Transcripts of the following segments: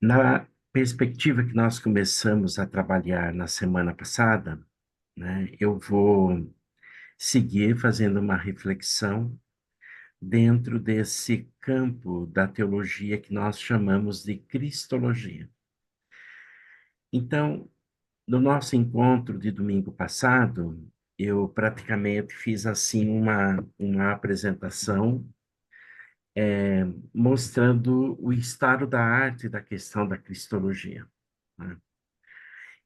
Na perspectiva que nós começamos a trabalhar na semana passada, né, eu vou seguir fazendo uma reflexão dentro desse campo da teologia que nós chamamos de cristologia. Então, no nosso encontro de domingo passado, eu praticamente fiz assim uma apresentação mostrando o estado da arte da questão da cristologia, né?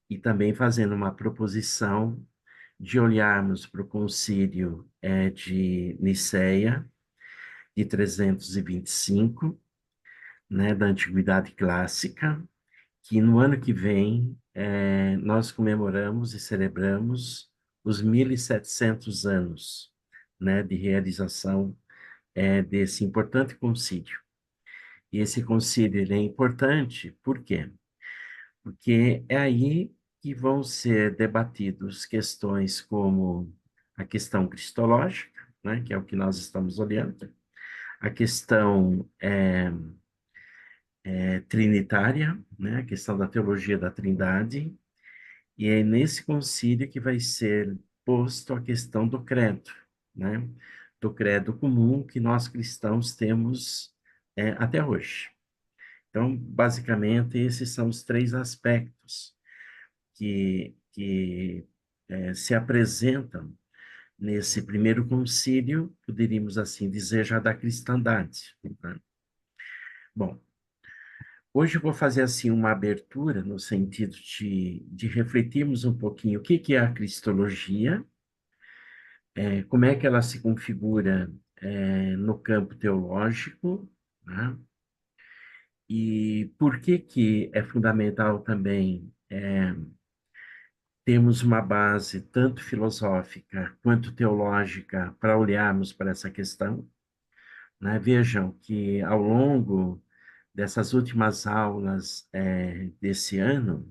E também fazendo uma proposição de olharmos para o concílio de Nicéia, de 325, né, da Antiguidade Clássica, que no ano que vem nós comemoramos e celebramos os 1.700 anos, né, de realização desse importante concílio. E esse concílio ele é importante, por quê? Porque é aí que vão ser debatidos questões como a questão cristológica, né, que é o que nós estamos olhando, a questão trinitária, né, a questão da teologia da Trindade, e é nesse concílio que vai ser posto a questão do credo, né, do credo comum que nós cristãos temos até hoje. Então, basicamente, esses são os três aspectos que se apresentam nesse primeiro concílio, poderíamos assim dizer, já da cristandade, né? Bom, hoje eu vou fazer assim uma abertura no sentido de refletirmos um pouquinho o que é a cristologia, como é que ela se configura no campo teológico, né? E por que é fundamental também temos uma base tanto filosófica quanto teológica para olharmos para essa questão, né? Vejam que ao longo dessas últimas aulas desse ano,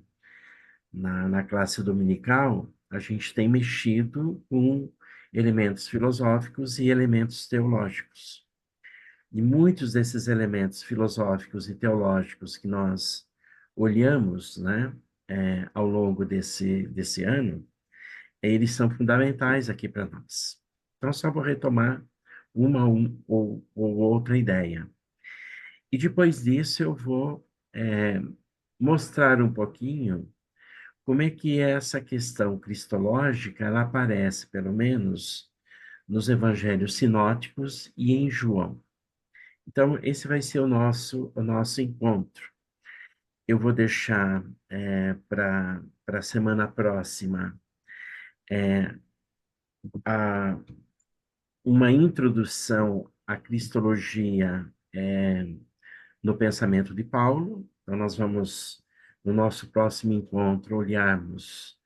na classe dominical, a gente tem mexido com elementos filosóficos e elementos teológicos. E muitos desses elementos filosóficos e teológicos que nós olhamos, né, ao longo desse ano, eles são fundamentais aqui para nós. Então, só vou retomar ou outra ideia. E depois disso, eu vou mostrar um pouquinho como é que essa questão cristológica ela aparece, pelo menos, nos evangelhos sinóticos e em João. Então, esse vai ser o nosso encontro. Eu vou deixar para a semana próxima a uma introdução à cristologia no pensamento de Paulo. Então, nós vamos, no nosso próximo encontro, olharmos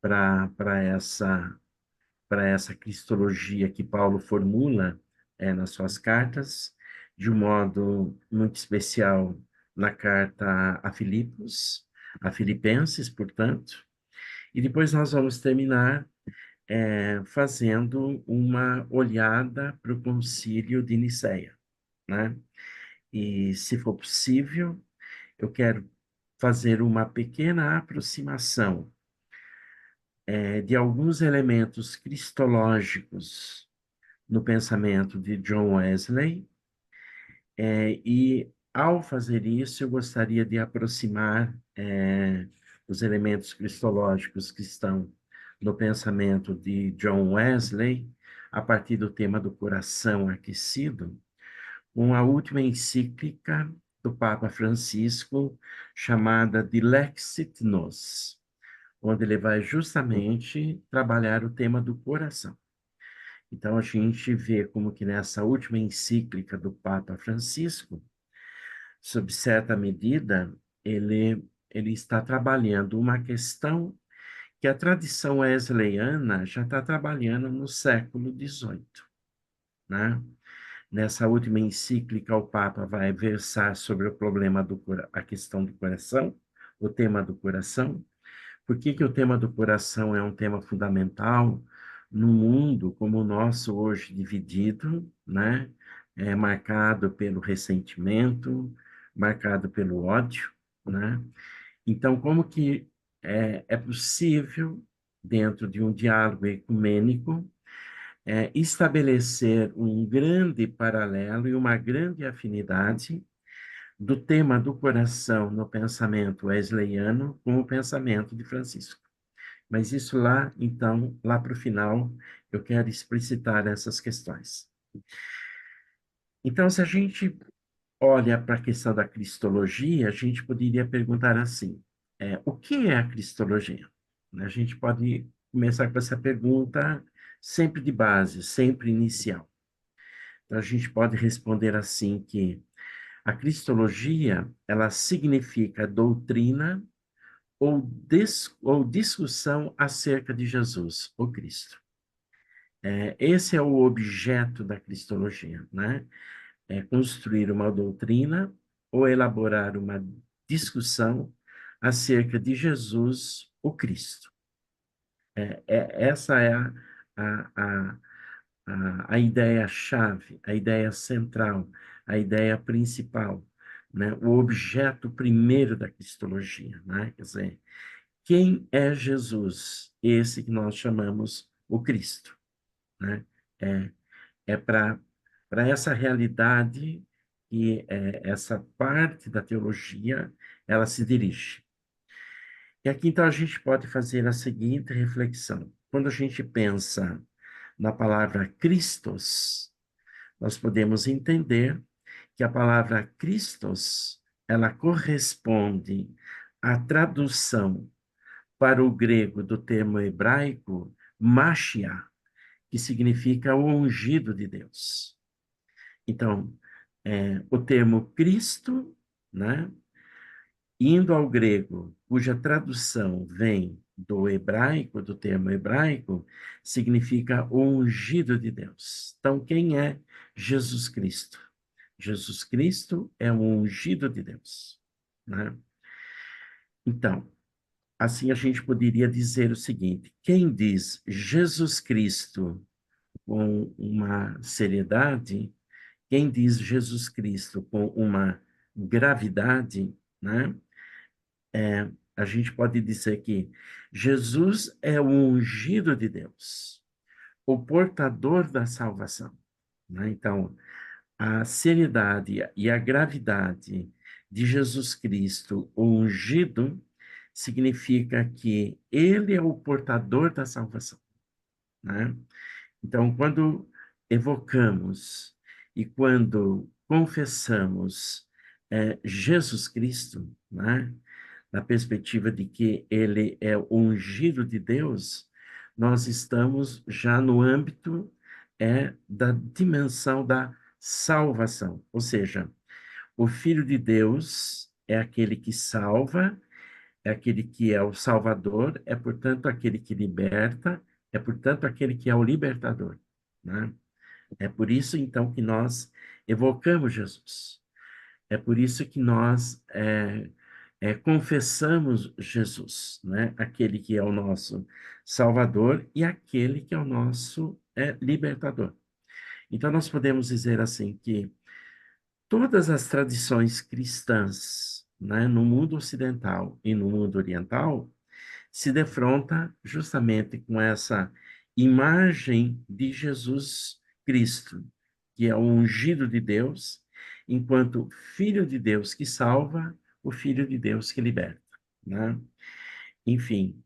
para essa cristologia que Paulo formula nas suas cartas, de um modo muito especial na carta a Filipos, a Filipenses, portanto. E depois nós vamos terminar fazendo uma olhada para o Concílio de Nicéia, né? E, se for possível, eu quero fazer uma pequena aproximação de alguns elementos cristológicos no pensamento de John Wesley, e, ao fazer isso, eu gostaria de aproximar os elementos cristológicos que estão no pensamento de John Wesley, a partir do tema do coração aquecido, com a última encíclica do Papa Francisco, chamada Dilexit Nos, onde ele vai justamente trabalhar o tema do coração. Então, a gente vê como que nessa última encíclica do Papa Francisco, sob certa medida, ele está trabalhando uma questão que a tradição wesleyana já está trabalhando no século XVIII, né? Nessa última encíclica, o Papa vai versar sobre o problema a questão do coração, o tema do coração. Por que o tema do coração é um tema fundamental num mundo como o nosso hoje, dividido, né? Marcado pelo ressentimento, marcado pelo ódio. né? Então, como que é possível, dentro de um diálogo ecumênico, estabelecer um grande paralelo e uma grande afinidade do tema do coração no pensamento wesleyano com o pensamento de Francisco? Mas isso lá, então, lá para o final, eu quero explicitar essas questões. Então, se a gente olha para a questão da cristologia, a gente poderia perguntar assim: o que é a cristologia? A gente pode começar com essa pergunta sempre de base, sempre inicial. Então, a gente pode responder assim que a cristologia, ela significa doutrina ou discussão acerca de Jesus, o Cristo. Esse é o objeto da cristologia, né? É construir uma doutrina ou elaborar uma discussão acerca de Jesus, o Cristo. Essa é a, a, a ideia-chave, a ideia central, a ideia principal, né? O objeto primeiro da cristologia, né? Quer dizer, quem é Jesus? Esse que nós chamamos o Cristo, né? É, é para essa realidade que essa parte da teologia ela se dirige. E aqui então a gente pode fazer a seguinte reflexão. Quando a gente pensa na palavra Christos, nós podemos entender que a palavra Christos, ela corresponde à tradução para o grego do termo hebraico Mashiach, que significa o ungido de Deus. Então, o termo Cristo, né, indo ao grego, cuja tradução vem do hebraico, do termo hebraico, significa o ungido de Deus. Então, quem é Jesus Cristo? Jesus Cristo é o ungido de Deus, né? Então, assim a gente poderia dizer o seguinte: quem diz Jesus Cristo com uma seriedade, quem diz Jesus Cristo com uma gravidade, né? A gente pode dizer que Jesus é o ungido de Deus, o portador da salvação, né? Então, a seriedade e a gravidade de Jesus Cristo, o ungido, significa que ele é o portador da salvação, né? Então, quando evocamos e quando confessamos Jesus Cristo, né, na perspectiva de que ele é o ungido de Deus, nós estamos já no âmbito da dimensão da salvação, ou seja, o Filho de Deus é aquele que salva, é aquele que é o Salvador, é, portanto, aquele que liberta, é, portanto, aquele que é o libertador, né? É por isso, então, que nós evocamos Jesus. É por isso que nós confessamos Jesus, né? Aquele que é o nosso Salvador e aquele que é o nosso libertador. Então, nós podemos dizer assim que todas as tradições cristãs, né, no mundo ocidental e no mundo oriental, se defronta justamente com essa imagem de Jesus Cristo, que é o ungido de Deus, enquanto Filho de Deus que salva, o Filho de Deus que liberta, né? Enfim,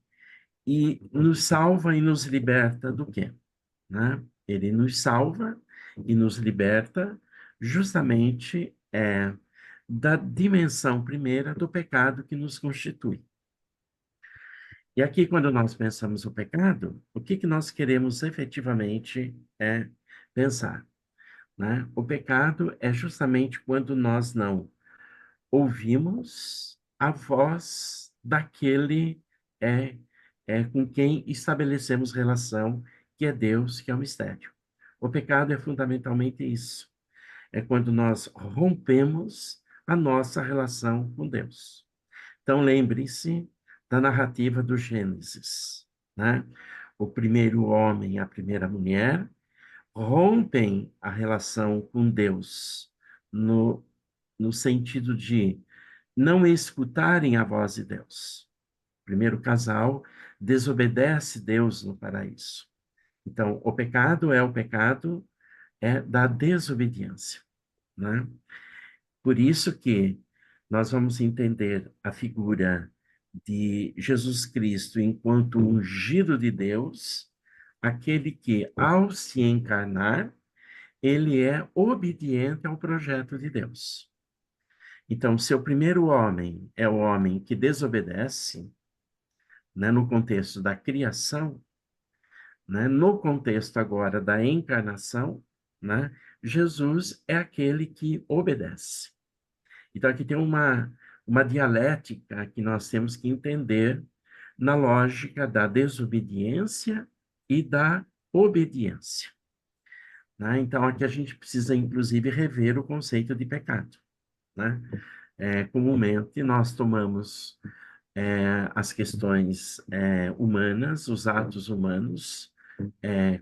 e nos salva e nos liberta do quê? Né? Ele nos salva e nos liberta justamente da dimensão primeira do pecado que nos constitui. E aqui, quando nós pensamos o pecado, o que que nós queremos efetivamente pensar, né? O pecado é justamente quando nós não ouvimos a voz daquele com quem estabelecemos relação, que é Deus, que é o mistério. O pecado é fundamentalmente isso. É quando nós rompemos a nossa relação com Deus. Então, lembre-se da narrativa do Gênesis, né? O primeiro homem e a primeira mulher rompem a relação com Deus no sentido de não escutarem a voz de Deus. O primeiro casal desobedece Deus no paraíso. Então, o pecado é o pecado da desobediência, né? Por isso que nós vamos entender a figura de Jesus Cristo enquanto ungido de Deus, aquele que, ao se encarnar, ele é obediente ao projeto de Deus. Então, seu primeiro homem é o homem que desobedece, né, no contexto da criação, né, no contexto agora da encarnação, né, Jesus é aquele que obedece. Então, aqui tem uma dialética que nós temos que entender na lógica da desobediência e da obediência, né? Então, aqui a gente precisa, inclusive, rever o conceito de pecado, né? Comumente, nós tomamos as questões humanas, os atos humanos,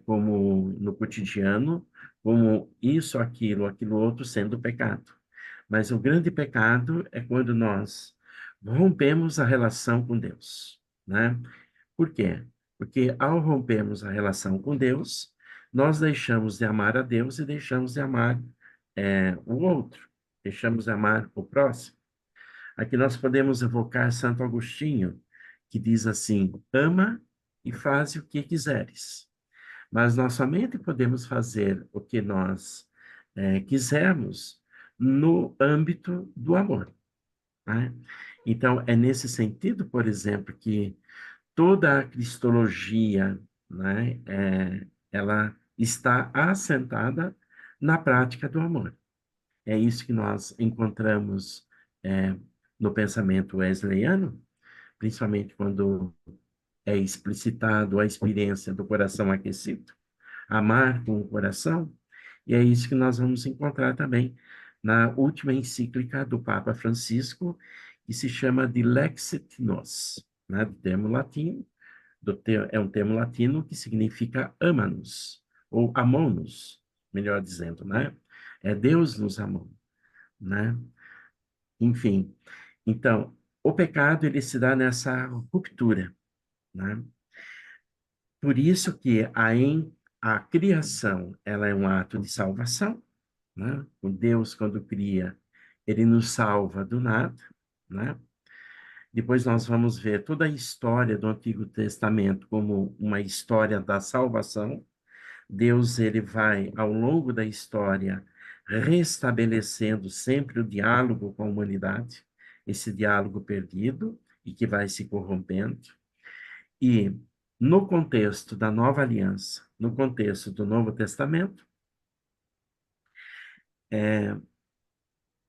como no cotidiano, como isso, aquilo outro sendo pecado. Mas o grande pecado é quando nós rompemos a relação com Deus, né? Por quê? Porque ao rompermos a relação com Deus, nós deixamos de amar a Deus e deixamos de amar o outro, deixamos de amar o próximo. Aqui nós podemos evocar Santo Agostinho, que diz assim: ama e faz o que quiseres. Mas nós somente podemos fazer o que nós quisermos no âmbito do amor, né? Então, é nesse sentido, por exemplo, que toda a cristologia, né, ela está assentada na prática do amor. É isso que nós encontramos é, no pensamento wesleyano, principalmente quando é explicitado a experiência do coração aquecido, amar com o coração, e é isso que nós vamos encontrar também na última encíclica do Papa Francisco, que se chama de Lexit Nos, né, do termo latino, é um termo latino que significa ama-nos, ou amou-nos, melhor dizendo, né? É Deus nos amou, né? Enfim, então, o pecado ele se dá nessa ruptura, né? Por isso que a criação, ela é um ato de salvação, né? O Deus, quando cria, ele nos salva do nada, né? Depois nós vamos ver toda a história do Antigo Testamento como uma história da salvação. Deus, ele vai, ao longo da história, restabelecendo sempre o diálogo com a humanidade, esse diálogo perdido e que vai se corrompendo. E, no contexto da nova aliança, no contexto do Novo Testamento,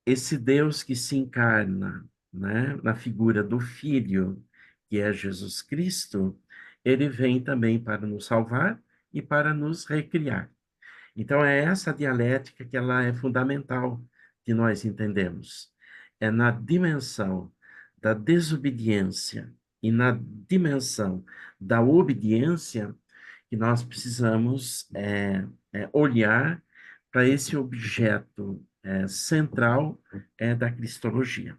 esse Deus que se encarna, né, na figura do Filho, que é Jesus Cristo, ele vem também para nos salvar e para nos recriar. Então, é essa dialética que ela é fundamental de nós entendemos. É na dimensão da desobediência e na dimensão da obediência que nós precisamos olhar para esse objeto central da cristologia.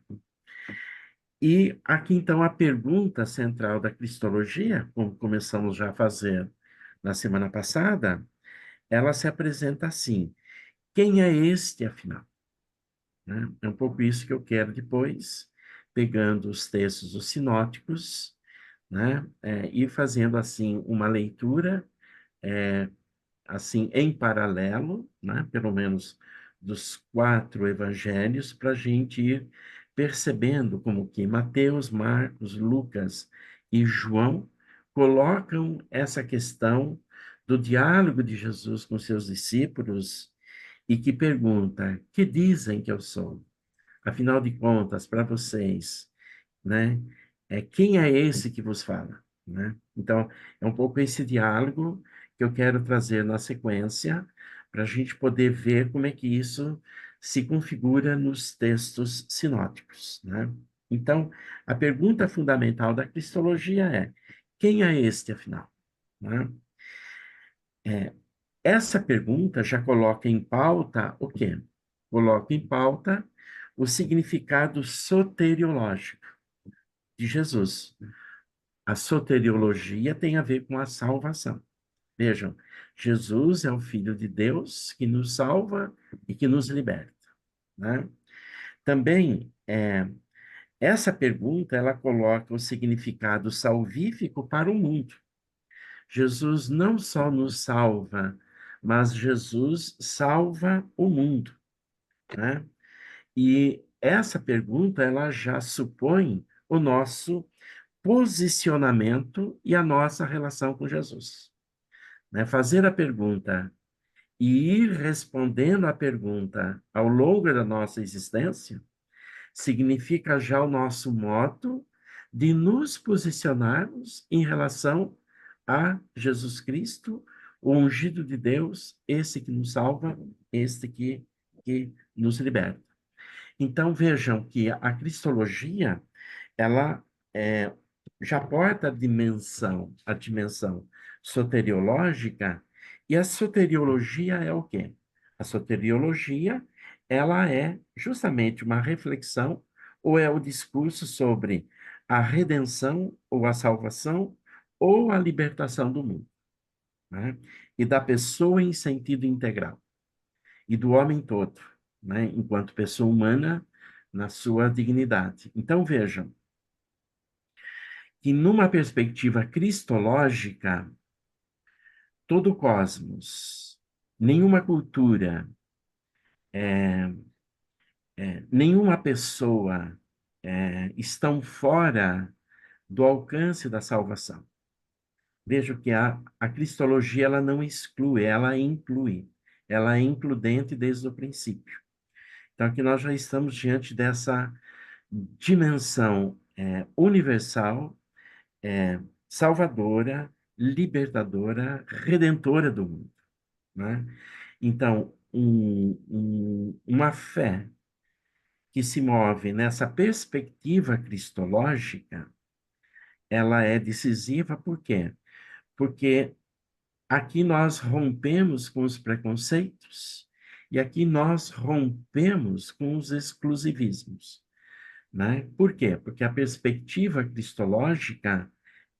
E aqui, então, a pergunta central da cristologia, como começamos já a fazer na semana passada, ela se apresenta assim: quem é este, afinal? Né? É um pouco isso que eu quero depois, pegando os textos dos sinóticos, né? E fazendo, assim, uma leitura, assim, em paralelo, né? Pelo menos dos 4 evangelhos, para a gente ir percebendo como que Mateus, Marcos, Lucas e João colocam essa questão do diálogo de Jesus com seus discípulos e que pergunta: que dizem que eu sou? Afinal de contas, para vocês, né? Quem é esse que vos fala, né? Então, é um pouco esse diálogo que eu quero trazer na sequência, para a gente poder ver como é que isso se configura nos textos sinóticos, né? Então, a pergunta fundamental da cristologia é: quem é este, afinal? Né? Essa pergunta já coloca em pauta o quê? Coloca em pauta o significado soteriológico de Jesus. A soteriologia tem a ver com a salvação. Vejam, Jesus é o Filho de Deus que nos salva e que nos liberta, né? Também, essa pergunta, ela coloca o significado salvífico para o mundo. Jesus não só nos salva, mas Jesus salva o mundo, né? E essa pergunta, ela já supõe o nosso posicionamento e a nossa relação com Jesus, né? Fazer a pergunta e ir respondendo à pergunta ao longo da nossa existência significa já o nosso modo de nos posicionarmos em relação a Jesus Cristo, o ungido de Deus, esse que nos salva, esse que nos liberta. Então vejam que a cristologia, ela é, já porta a dimensão soteriológica, e a soteriologia é o quê? A soteriologia, ela é justamente uma reflexão ou é o discurso sobre a redenção ou a salvação ou a libertação do mundo, né? E da pessoa em sentido integral e do homem todo, né? Enquanto pessoa humana na sua dignidade. Então vejam, que numa perspectiva cristológica, todo o cosmos, nenhuma cultura, nenhuma pessoa estão fora do alcance da salvação. Vejo que a cristologia ela não exclui, ela é includente desde o princípio. Então aqui nós já estamos diante dessa dimensão universal, salvadora, libertadora, redentora do mundo, né? Então, uma fé que se move nessa perspectiva cristológica, ela é decisiva, por quê? Porque aqui nós rompemos com os preconceitos e aqui nós rompemos com os exclusivismos, né? Por quê? Porque a perspectiva cristológica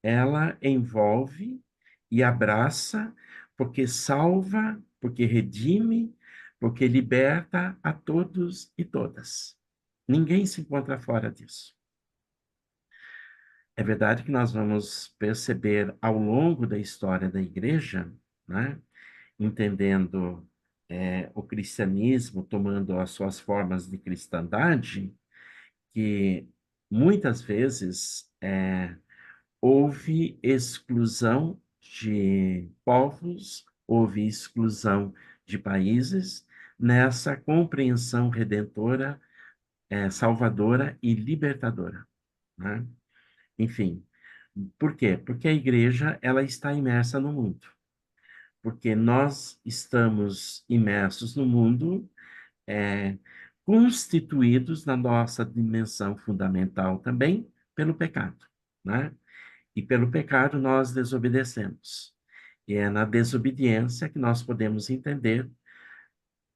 ela envolve e abraça, porque salva, porque redime, porque liberta a todos e todas. Ninguém se encontra fora disso. É verdade que nós vamos perceber ao longo da história da igreja, né, entendendo o cristianismo, tomando as suas formas de cristandade, que muitas vezes houve exclusão de povos, houve exclusão de países nessa compreensão redentora, salvadora e libertadora, né? Enfim, por quê? Porque a igreja ela está imersa no mundo, porque nós estamos imersos no mundo, é, constituídos na nossa dimensão fundamental também pelo pecado, né? E pelo pecado nós desobedecemos. E é na desobediência que nós podemos entender,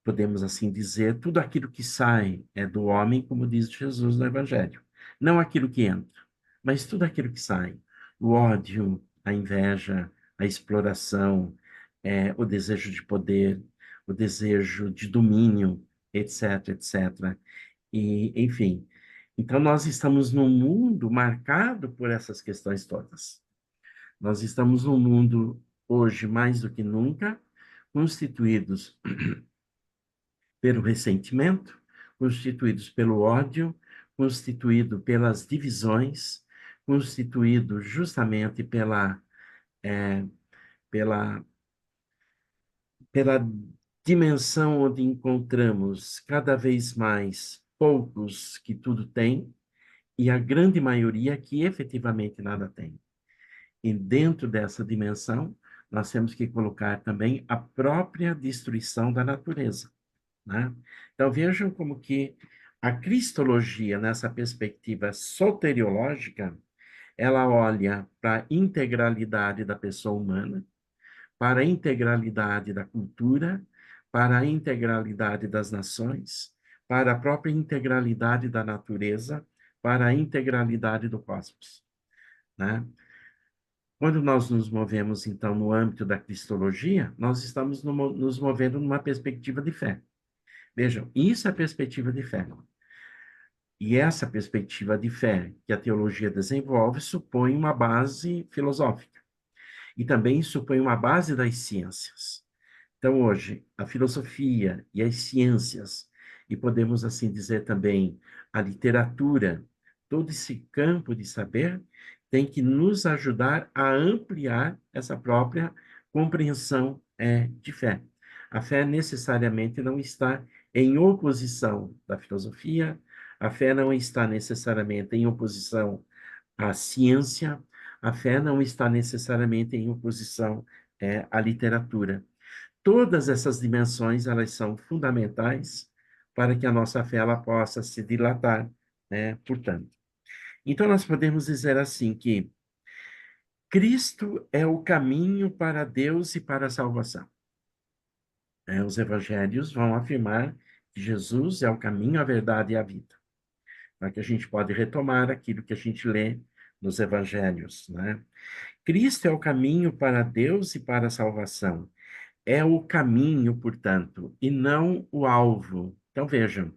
podemos assim dizer, tudo aquilo que sai é do homem, como diz Jesus no Evangelho. Não aquilo que entra, mas tudo aquilo que sai. O ódio, a inveja, a exploração, o desejo de poder, o desejo de domínio, etc, etc. E, enfim, então nós estamos num mundo marcado por essas questões todas. Nós estamos num mundo, hoje, mais do que nunca, constituídos pelo ressentimento, constituídos pelo ódio, constituído pelas divisões, constituído justamente pela, pela dimensão onde encontramos cada vez mais poucos que tudo têm e a grande maioria que efetivamente nada tem. E dentro dessa dimensão, nós temos que colocar também a própria destruição da natureza, né? Então vejam como que a cristologia, nessa perspectiva soteriológica, ela olha para a integralidade da pessoa humana, para a integralidade da cultura, para a integralidade das nações, para a própria integralidade da natureza, para a integralidade do cosmos, né? Quando nós nos movemos, então, no âmbito da cristologia, nós estamos nos movendo numa perspectiva de fé. Vejam, isso é perspectiva de fé. E essa perspectiva de fé que a teologia desenvolve supõe uma base filosófica e também supõe uma base das ciências. Então, hoje, a filosofia e as ciências, e podemos assim dizer também a literatura, todo esse campo de saber, tem que nos ajudar a ampliar essa própria compreensão de fé. A fé necessariamente não está em oposição da filosofia, a fé não está necessariamente em oposição à ciência, a fé não está necessariamente em oposição à literatura. Todas essas dimensões, elas são fundamentais para que a nossa fé ela possa se dilatar, né? Portanto, então nós podemos dizer assim que Cristo é o caminho para Deus e para a salvação. Os evangelhos vão afirmar que Jesus é o caminho, a verdade e a vida. Para que a gente pode retomar aquilo que a gente lê nos evangelhos, né? Cristo é o caminho para Deus e para a salvação. É o caminho, portanto, e não o alvo. Então vejam,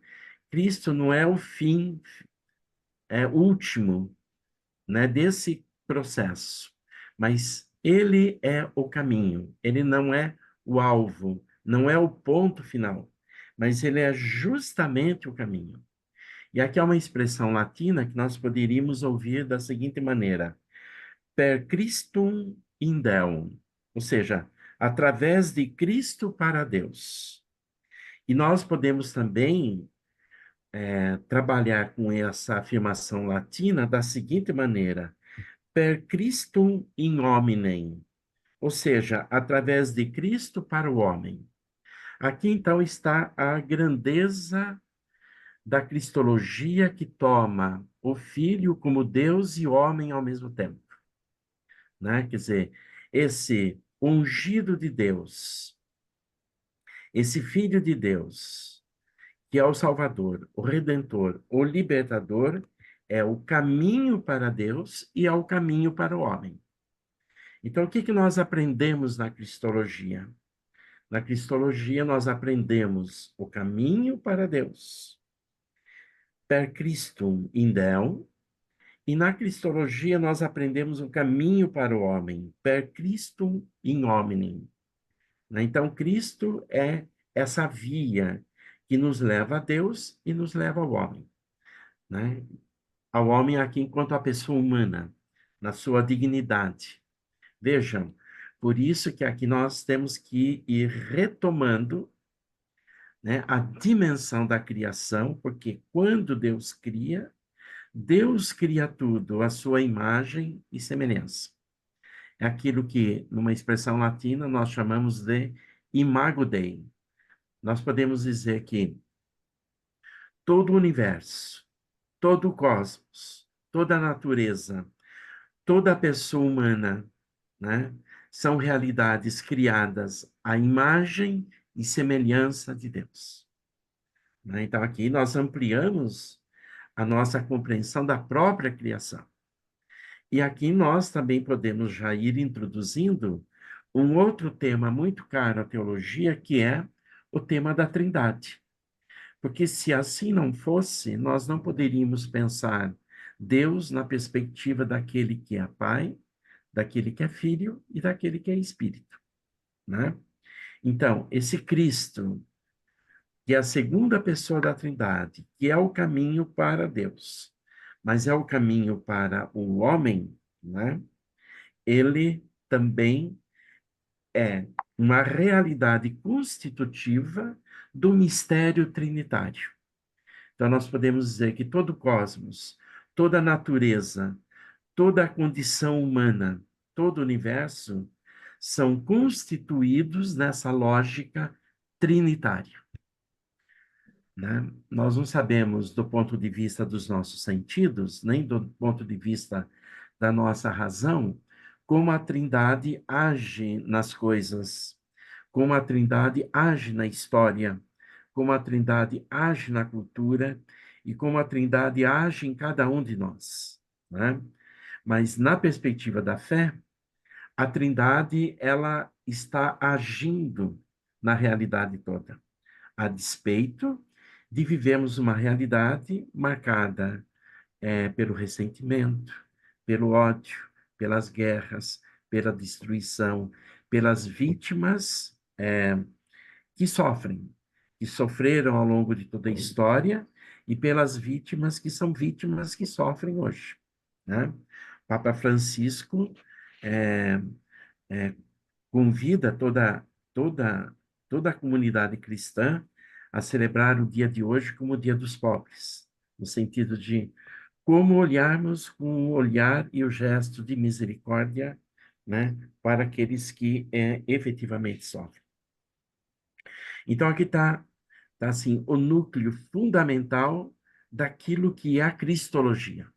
Cristo não é o fim último, né, desse processo, mas ele é o caminho, ele não é o alvo, não é o ponto final, mas ele é justamente o caminho. E aqui há uma expressão latina que nós poderíamos ouvir da seguinte maneira: per Christum in Deum, ou seja, através de Cristo para Deus. E nós podemos também trabalhar com essa afirmação latina da seguinte maneira: per Christum in hominem, ou seja, através de Cristo para o homem. Aqui então está a grandeza da cristologia que toma o Filho como Deus e homem ao mesmo tempo, né? Quer dizer, esse ungido de Deus, esse Filho de Deus, que é o Salvador, o Redentor, o Libertador, é o caminho para Deus e é o caminho para o homem. Então, o que que nós aprendemos na cristologia? Na cristologia, nós aprendemos o caminho para Deus, per Christum in Deum, e na cristologia nós aprendemos o caminho para o homem, per Christum in hominem. Né? Então, Cristo é essa via que nos leva a Deus e nos leva ao homem, né? Ao homem aqui enquanto a pessoa humana, na sua dignidade. Vejam, por isso que aqui nós temos que ir retomando, né, a dimensão da criação, porque quando Deus cria tudo à sua imagem e semelhança. É aquilo que, numa expressão latina, nós chamamos de imago Dei. Nós podemos dizer que todo o universo, todo o cosmos, toda a natureza, toda a pessoa humana, né, são realidades criadas à imagem e semelhança de Deus. Né? Então, aqui nós ampliamos a nossa compreensão da própria criação. E aqui nós também podemos já ir introduzindo um outro tema muito caro à teologia, que é o tema da Trindade. Porque se assim não fosse, nós não poderíamos pensar Deus na perspectiva daquele que é Pai, daquele que é Filho e daquele que é Espírito, né? Então, esse Cristo, que é a segunda pessoa da Trindade, que é o caminho para Deus, mas é o caminho para o homem, né? Ele também é uma realidade constitutiva do mistério trinitário. Então, nós podemos dizer que todo o cosmos, toda a natureza, toda a condição humana, todo o universo são constituídos nessa lógica trinitária, né? Nós não sabemos, do ponto de vista dos nossos sentidos, nem do ponto de vista da nossa razão, como a Trindade age nas coisas, como a Trindade age na história, como a Trindade age na cultura e como a Trindade age em cada um de nós, né? Mas na perspectiva da fé, a Trindade ela está agindo na realidade toda, a despeito de vivermos uma realidade marcada pelo ressentimento, pelo ódio, pelas guerras, pela destruição, pelas vítimas que sofrem, que sofreram ao longo de toda a história, e pelas vítimas que são vítimas que sofrem hoje, né? Papa Francisco é, convida toda, toda a comunidade cristã a celebrar o dia de hoje como o Dia dos Pobres, no sentido de como olharmos com o olhar e o gesto de misericórdia, né, para aqueles que efetivamente sofrem. Então, aqui tá assim, o núcleo fundamental daquilo que é a cristologia.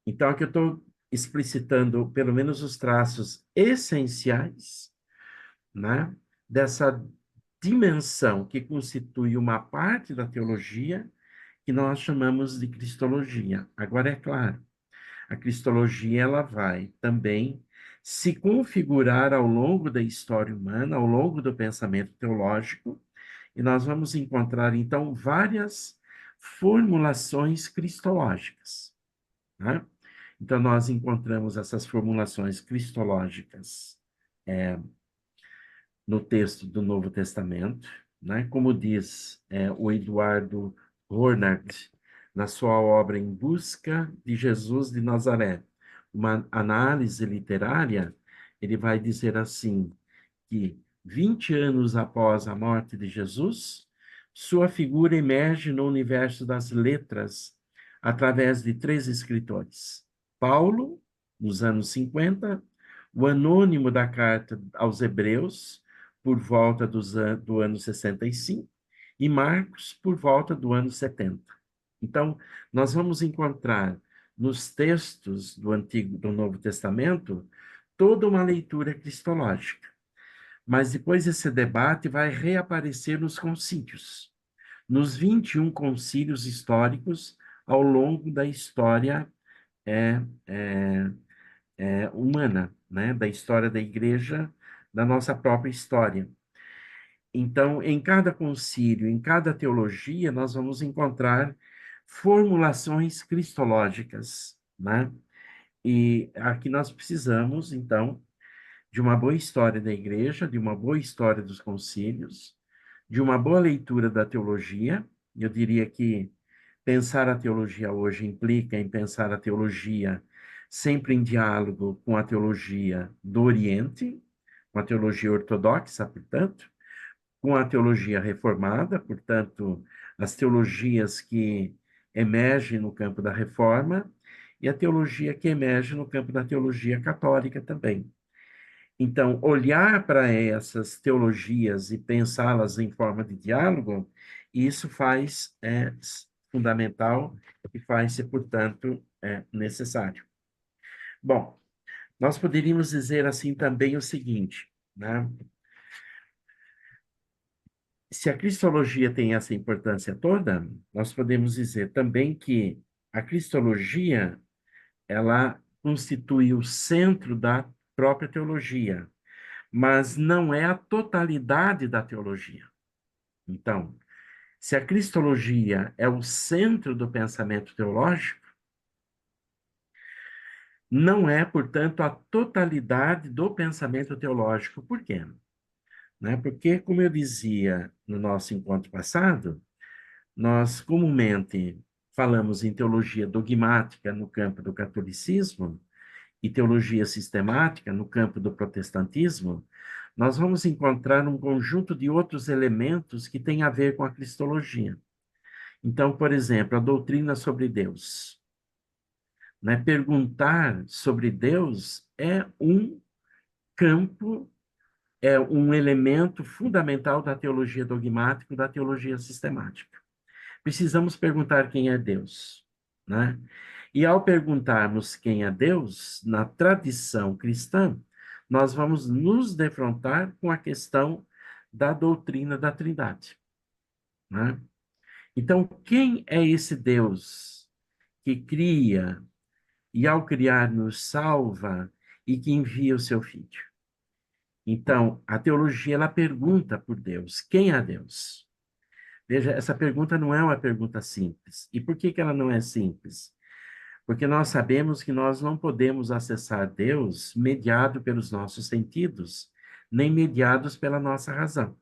Então, aqui eu estou explicitando pelo menos os traços essenciais, né, dessa dimensão que constitui uma parte da teologia que nós chamamos de cristologia. Agora, é claro, a cristologia ela vai também se configurar ao longo da história humana, ao longo do pensamento teológico, e nós vamos encontrar, então, várias formulações cristológicas, né? Então, nós encontramos essas formulações cristológicas no texto do Novo Testamento, né? Como diz o Eduardo Hornert, na sua obra Em Busca de Jesus de Nazaré, uma análise literária, ele vai dizer assim, que 20 anos após a morte de Jesus, sua figura emerge no universo das letras através de três escritores. Paulo, nos anos 50, o anônimo da carta aos Hebreus, por volta do ano 65, e Marcos, por volta do ano 70. Então, nós vamos encontrar nos textos do Novo Testamento toda uma leitura cristológica. Mas depois esse debate vai reaparecer nos concílios, nos 21 concílios históricos ao longo da história é, é, humana, né? Da história da igreja, da nossa própria história. Então, em cada concílio, em cada teologia, nós vamos encontrar formulações cristológicas, né? E aqui nós precisamos, então, de uma boa história da igreja, de uma boa história dos concílios, de uma boa leitura da teologia. Eu diria que pensar a teologia hoje implica em pensar a teologia sempre em diálogo com a teologia do Oriente, com a teologia ortodoxa, portanto, com a teologia reformada, portanto, as teologias que emergem no campo da reforma, e a teologia que emerge no campo da teologia católica também. Então, olhar para essas teologias e pensá-las em forma de diálogo, isso é fundamental e faz-se, portanto, necessário. Bom, nós poderíamos dizer assim também o seguinte, né? Se a cristologia tem essa importância toda, nós podemos dizer também que a cristologia, ela constitui o centro da própria teologia, mas não é a totalidade da teologia. Então, se a cristologia é o centro do pensamento teológico, não é, portanto, a totalidade do pensamento teológico. Por quê? Né? Porque, como eu dizia no nosso encontro passado, nós comumente falamos em teologia dogmática no campo do catolicismo, e teologia sistemática no campo do protestantismo, nós vamos encontrar um conjunto de outros elementos que têm a ver com a cristologia. Então, por exemplo, a doutrina sobre Deus. Né? Perguntar sobre Deus é um campo, é um elemento fundamental da teologia dogmática e da teologia sistemática. Precisamos perguntar quem é Deus, né? E ao perguntarmos quem é Deus, na tradição cristã, nós vamos nos defrontar com a questão da doutrina da Trindade. né? Então, quem é esse Deus que cria e, ao criar, nos salva e que envia o seu Filho? Então, a teologia, ela pergunta por Deus. Quem é Deus? Veja, essa pergunta não é uma pergunta simples. E por que que ela não é simples? Porque nós sabemos que nós não podemos acessar Deus mediado pelos nossos sentidos, nem mediados pela nossa razão.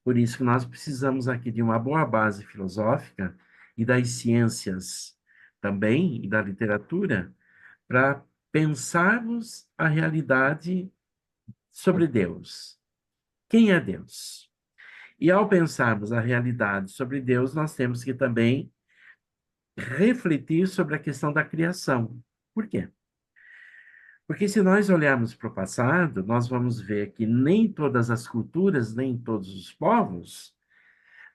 Por isso que nós precisamos aqui de uma boa base filosófica e das ciências também, e da literatura, para pensarmos a realidade sobre Deus. Quem é Deus? E ao pensarmos a realidade sobre Deus, nós temos que também refletir sobre a questão da criação. Por quê? Porque se nós olharmos para o passado, nós vamos ver que nem todas as culturas, nem todos os povos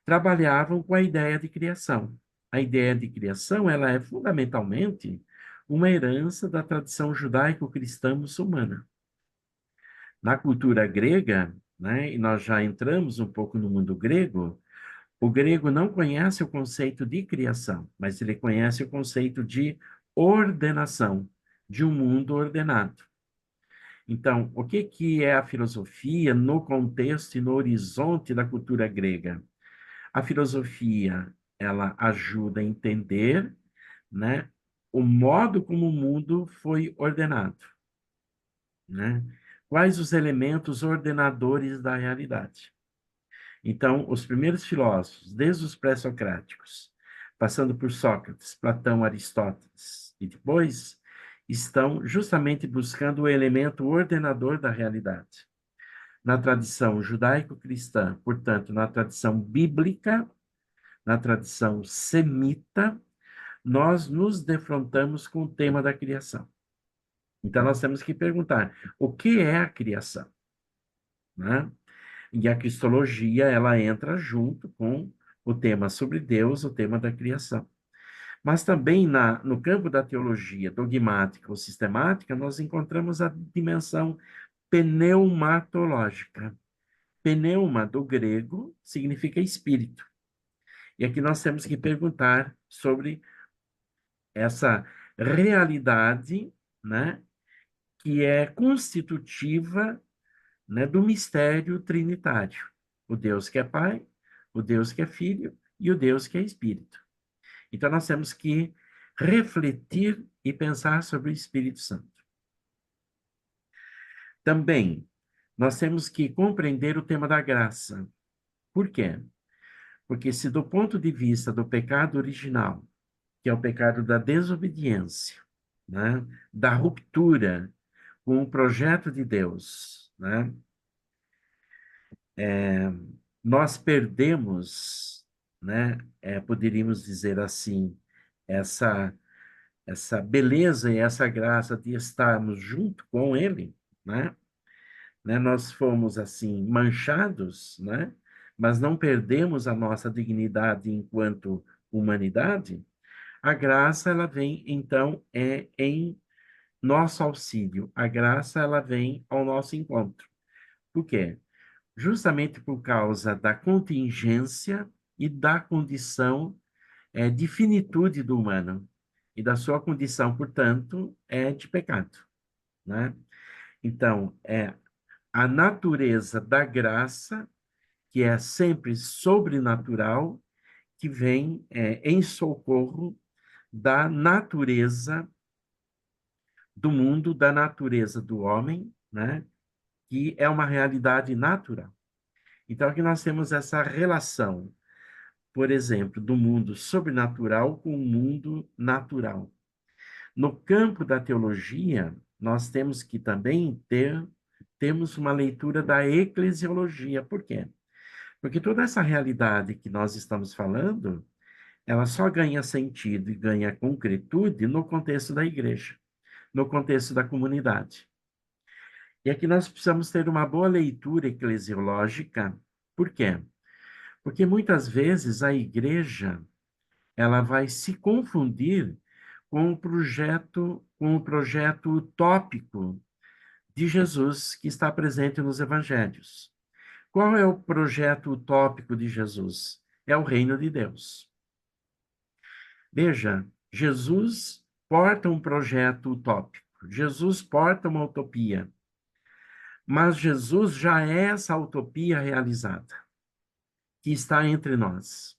trabalhavam com a ideia de criação. A ideia de criação, ela é fundamentalmente uma herança da tradição judaico-cristã muçulmana. Na cultura grega, né, e nós já entramos um pouco no mundo grego, o grego não conhece o conceito de criação, mas ele conhece o conceito de ordenação, de um mundo ordenado. Então, o que que é a filosofia no contexto e no horizonte da cultura grega? A filosofia, ela ajuda a entender, né, o modo como o mundo foi ordenado, né? Quais os elementos ordenadores da realidade. Então, os primeiros filósofos, desde os pré-socráticos, passando por Sócrates, Platão, Aristóteles e depois, estão justamente buscando o elemento ordenador da realidade. Na tradição judaico-cristã, portanto, na tradição bíblica, na tradição semita, nós nos defrontamos com o tema da criação. Então, nós temos que perguntar, o que é a criação? Né? E a cristologia, ela entra junto com o tema sobre Deus, o tema da criação. Mas também no campo da teologia dogmática ou sistemática, nós encontramos a dimensão pneumatológica. Pneuma, do grego, significa espírito. E aqui nós temos que perguntar sobre essa realidade, né, que é constitutiva, né, do mistério trinitário. O Deus que é Pai, o Deus que é Filho e o Deus que é Espírito. Então, nós temos que refletir e pensar sobre o Espírito Santo. Também, nós temos que compreender o tema da graça. Por quê? Porque se do ponto de vista do pecado original, que é o pecado da desobediência, né, da ruptura com o projeto de Deus, né, nós perdemos, né, poderíamos dizer assim, essa essa beleza e essa graça de estarmos junto com Ele, né? Nós fomos assim manchados, né? Mas não perdemos a nossa dignidade enquanto humanidade. A graça ela vem então em nosso auxílio. A graça ela vem ao nosso encontro. Por quê? Justamente por causa da contingência e da condição de finitude do humano e da sua condição, portanto, de pecado, né? Então, é a natureza da graça, que é sempre sobrenatural, que vem em socorro da natureza do mundo, da natureza do homem, né? Que é uma realidade natural. Então, aqui nós temos essa relação, por exemplo, do mundo sobrenatural com o mundo natural. No campo da teologia, nós temos que também temos uma leitura da eclesiologia. Por quê? Porque toda essa realidade que nós estamos falando, ela só ganha sentido e ganha concretude no contexto da igreja, no contexto da comunidade. E aqui nós precisamos ter uma boa leitura eclesiológica. Por quê? Porque muitas vezes a igreja ela vai se confundir com o projeto utópico de Jesus que está presente nos evangelhos. Qual é o projeto utópico de Jesus? é o reino de Deus. Veja, Jesus porta um projeto utópico, Jesus porta uma utopia, mas Jesus já é essa utopia realizada, que está entre nós.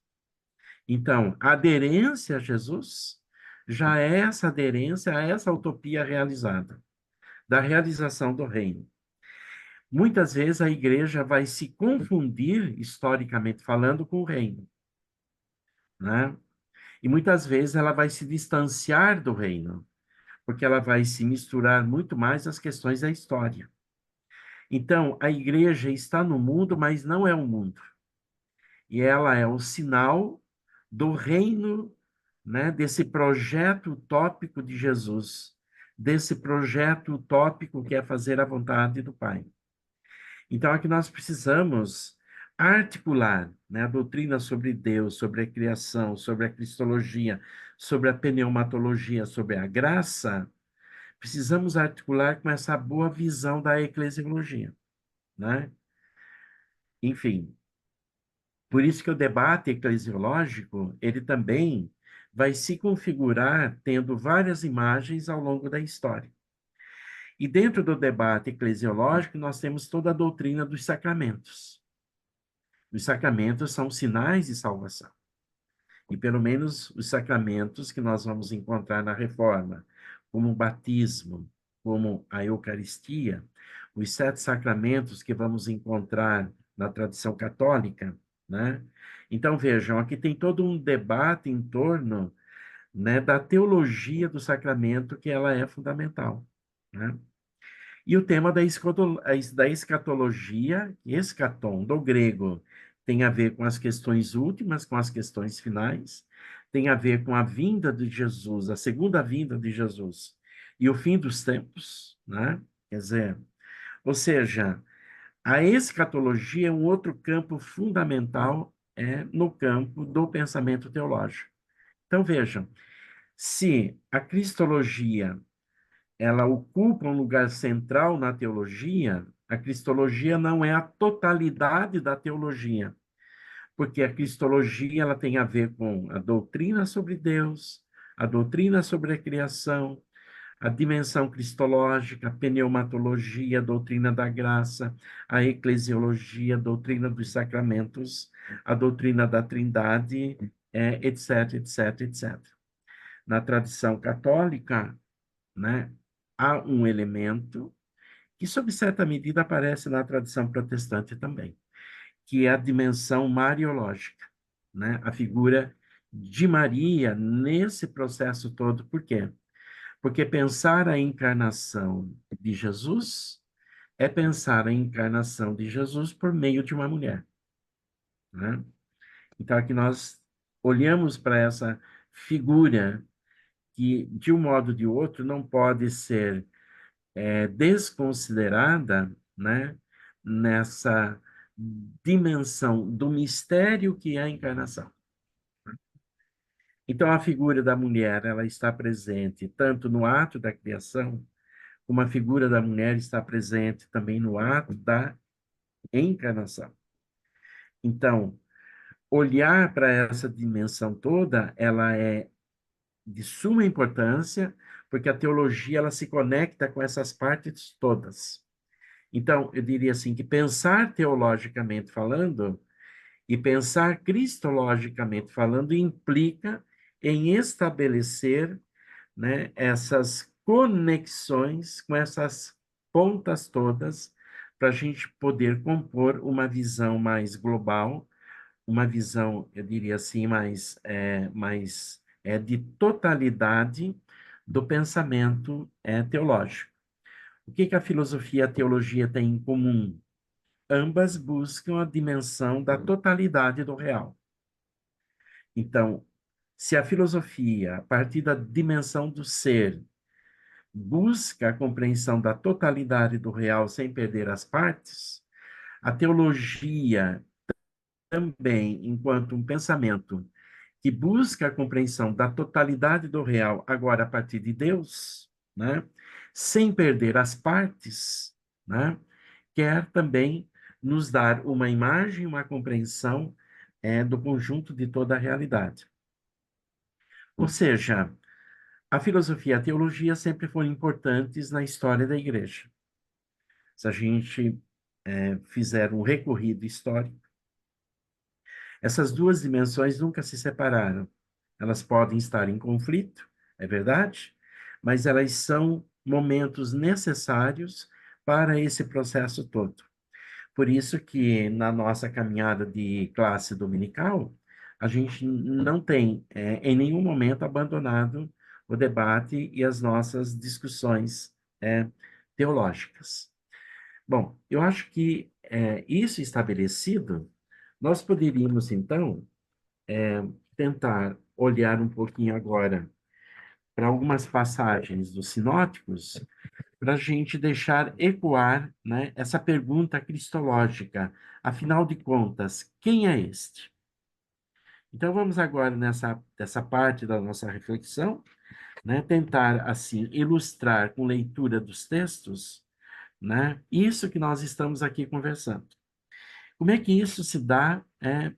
Então, a aderência a Jesus já é essa aderência a essa utopia realizada, da realização do reino. Muitas vezes a igreja vai se confundir, historicamente falando, com o reino, né? E muitas vezes ela vai se distanciar do reino, porque ela vai se misturar muito mais às questões da história. Então, a igreja está no mundo, mas não é o mundo. E ela é o sinal do reino, né, desse projeto utópico de Jesus, desse projeto utópico que é fazer a vontade do Pai. Então, aqui nós precisamos articular, né, a doutrina sobre Deus, sobre a criação, sobre a cristologia, sobre a pneumatologia, sobre a graça, precisamos articular com essa boa visão da eclesiologia, né? Enfim, por isso que o debate eclesiológico, ele também vai se configurar tendo várias imagens ao longo da história. E dentro do debate eclesiológico, nós temos toda a doutrina dos sacramentos. Os sacramentos são sinais de salvação. E pelo menos os sacramentos que nós vamos encontrar na Reforma, como o batismo, como a Eucaristia, os 7 sacramentos que vamos encontrar na tradição católica, né? Então vejam, aqui tem todo um debate em torno, né, da teologia do sacramento, que ela é fundamental, né? E o tema da escatologia, escatom, do grego, tem a ver com as questões últimas, com as questões finais, tem a ver com a vinda de Jesus, a segunda vinda de Jesus, e o fim dos tempos, né? Quer dizer, ou seja, a escatologia é um outro campo fundamental, no campo do pensamento teológico. Então, vejam, se a cristologia ela ocupa um lugar central na teologia, a cristologia não é a totalidade da teologia, porque a cristologia ela tem a ver com a doutrina sobre Deus, a doutrina sobre a criação, a dimensão cristológica, a pneumatologia, a doutrina da graça, a eclesiologia, a doutrina dos sacramentos, a doutrina da trindade, etc, etc, etc. Na tradição católica, né, há um elemento que, sob certa medida, aparece na tradição protestante também, que é a dimensão mariológica, né? A figura de Maria nesse processo todo. Por quê? Porque pensar a encarnação de Jesus é pensar a encarnação de Jesus por meio de uma mulher, né? Então, aqui nós olhamos para essa figura que, de um modo ou de outro, não pode ser desconsiderada, né, nessa dimensão do mistério que é a encarnação. Então, a figura da mulher, ela está presente tanto no ato da criação, como a figura da mulher está presente também no ato da encarnação. Então, olhar para essa dimensão toda, ela é de suma importância, porque a teologia ela se conecta com essas partes todas. Então, eu diria assim que pensar teologicamente falando e pensar cristologicamente falando implica em estabelecer, né, essas conexões com essas pontas todas para a gente poder compor uma visão mais global, uma visão, eu diria assim, mais de totalidade do pensamento teológico. O que que a filosofia e a teologia têm em comum? Ambas buscam a dimensão da totalidade do real. Então, se a filosofia, a partir da dimensão do ser, busca a compreensão da totalidade do real sem perder as partes, a teologia também, enquanto um pensamento que busca a compreensão da totalidade do real, agora a partir de Deus, né? Sem perder as partes, né? Quer também nos dar uma imagem, uma compreensão do conjunto de toda a realidade. Ou seja, a filosofia e a teologia sempre foram importantes na história da igreja. Se a gente fizer um recorrido histórico, essas duas dimensões nunca se separaram. Elas podem estar em conflito, é verdade, mas elas são momentos necessários para esse processo todo. Por isso que na nossa caminhada de classe dominical, a gente não tem, em nenhum momento, abandonado o debate e as nossas discussões teológicas. Bom, eu acho que isso estabelecido, nós poderíamos, então, tentar olhar um pouquinho agora para algumas passagens dos sinóticos, para a gente deixar ecoar, né, essa pergunta cristológica. Afinal de contas, quem é este? Então, vamos agora nessa parte da nossa reflexão, né, tentar, assim, ilustrar com leitura dos textos, né, isso que nós estamos aqui conversando. Como é que isso se dá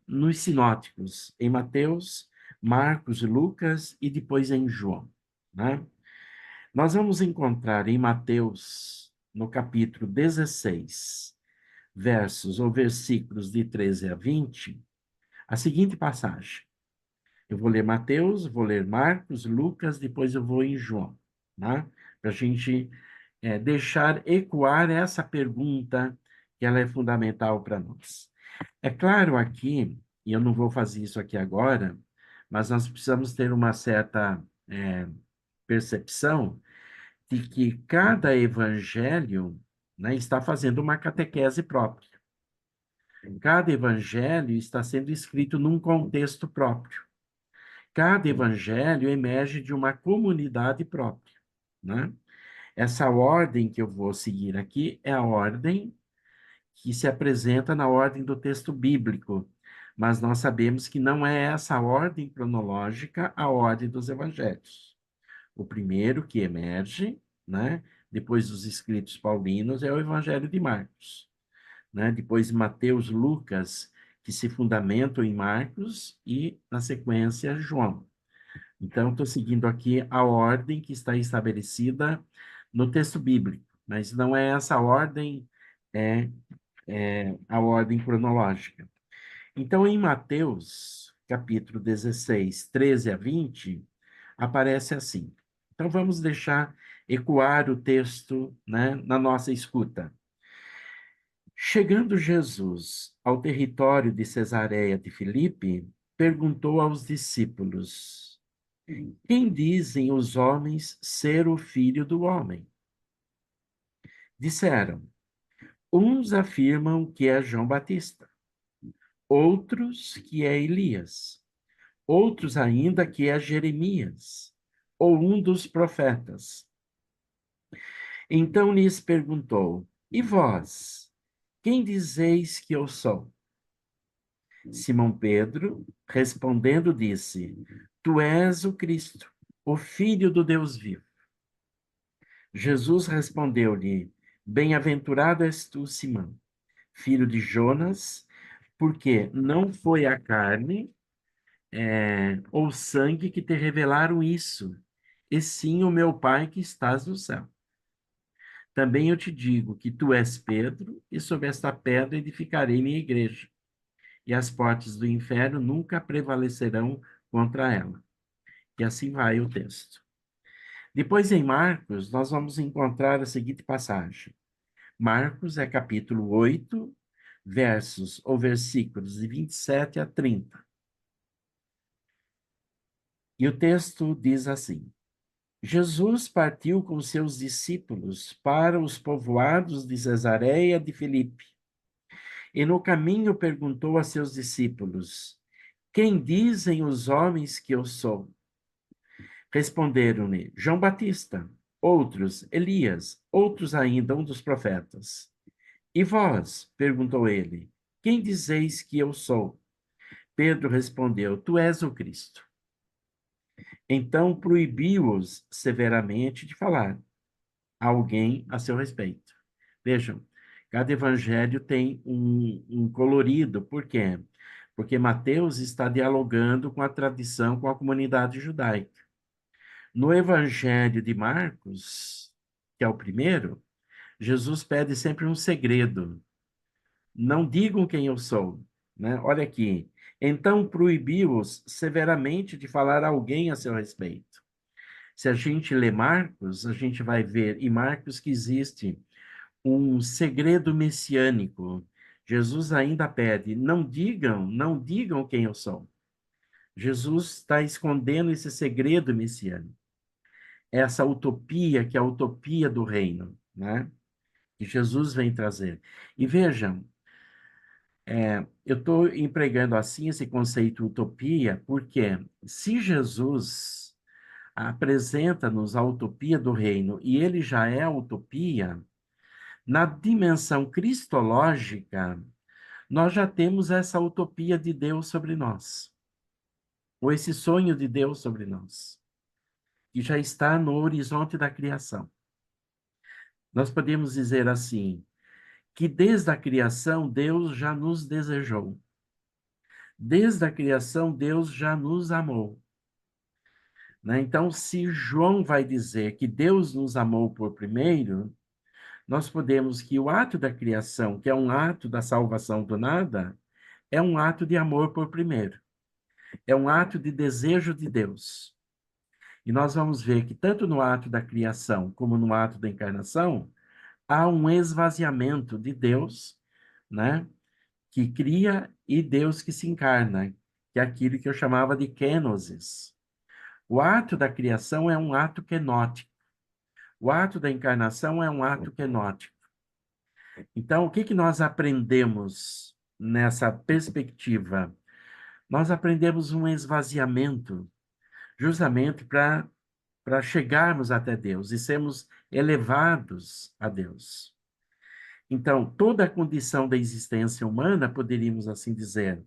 nos sinóticos, em Mateus, Marcos e Lucas e depois em João, né? Nós vamos encontrar em Mateus, no capítulo 16, versos ou versículos de 13 a 20, a seguinte passagem. Eu vou ler Mateus, vou ler Marcos, Lucas, depois eu vou em João, né? Para a gente deixar ecoar essa pergunta, que ela é fundamental para nós. É claro aqui, e eu não vou fazer isso aqui agora, mas nós precisamos ter uma certa percepção de que cada evangelho, né, está fazendo uma catequese própria. Cada evangelho está sendo escrito num contexto próprio. Cada evangelho emerge de uma comunidade própria, né? Essa ordem que eu vou seguir aqui é a ordem que se apresenta na ordem do texto bíblico, mas nós sabemos que não é essa ordem cronológica a ordem dos evangelhos. O primeiro que emerge, né, depois dos escritos paulinos, é o Evangelho de Marcos, né? Depois Mateus, Lucas, que se fundamentam em Marcos e, na sequência, João. Então, estou seguindo aqui a ordem que está estabelecida no texto bíblico, mas não é essa ordem, é, a ordem cronológica. Então, em Mateus, capítulo 16, 13 a 20, aparece assim. Então, vamos deixar ecoar o texto, né, na nossa escuta. Chegando Jesus ao território de Cesareia de Filipe, perguntou aos discípulos: Quem dizem os homens ser o filho do homem? Disseram: Uns afirmam que é João Batista, outros que é Elias, outros ainda que é Jeremias, ou um dos profetas. Então lhes perguntou: E vós, quem dizeis que eu sou? Simão Pedro, respondendo, disse: Tu és o Cristo, o Filho do Deus vivo. Jesus respondeu-lhe: Bem-aventurado és tu, Simão, filho de Jonas, porque não foi a carne ou sangue que te revelaram isso, e sim o meu Pai que estás no céu. Também eu te digo que tu és Pedro, e sobre esta pedra edificarei minha igreja, e as portas do inferno nunca prevalecerão contra ela. E assim vai o texto. Depois, em Marcos, nós vamos encontrar a seguinte passagem. Marcos é capítulo 8, versos ou versículos de 27 a 30. E o texto diz assim: Jesus partiu com seus discípulos para os povoados de Cesareia de Filipe. E no caminho perguntou a seus discípulos: Quem dizem os homens que eu sou? Responderam-lhe: João Batista, outros Elias, outros ainda um dos profetas. E vós? Perguntou ele: Quem dizeis que eu sou? Pedro respondeu: Tu és o Cristo. Então proibiu-os severamente de falar a alguém a seu respeito. Vejam, cada evangelho tem um colorido. Por quê? porque Mateus está dialogando com a tradição, com a comunidade judaica. No Evangelho de Marcos, que é o primeiro, Jesus pede sempre um segredo. Não digam quem eu sou, né? Olha aqui. Então proibiu-os severamente de falar a alguém a seu respeito. Se a gente lê Marcos, a gente vai ver em Marcos que existe um segredo messiânico. Jesus ainda pede: não digam quem eu sou. Jesus está escondendo esse segredo messiânico, essa utopia que é a utopia do reino, né? Que Jesus vem trazer. E vejam, eu estou empregando assim esse conceito utopia, porque se Jesus apresenta-nos a utopia do reino e ele já é a utopia, na dimensão cristológica, nós já temos essa utopia de Deus sobre nós, ou esse sonho de Deus sobre nós, que já está no horizonte da criação. Nós podemos dizer assim, que desde a criação Deus já nos desejou. Desde a criação Deus já nos amou. Né? Então, se João vai dizer que Deus nos amou por primeiro, nós podemos que o ato da criação, que é um ato da salvação do nada, é um ato de amor por primeiro. É um ato de desejo de Deus. E nós vamos ver que tanto no ato da criação como no ato da encarnação, há um esvaziamento de Deus, né, que cria e Deus que se encarna, que é aquilo que eu chamava de kenosis. O ato da criação é um ato kenótico. O ato da encarnação é um ato kenótico. Então, o que que nós aprendemos nessa perspectiva? Nós aprendemos um esvaziamento, justamente para chegarmos até Deus e sermos elevados a Deus. Então, toda a condição da existência humana, poderíamos assim dizer,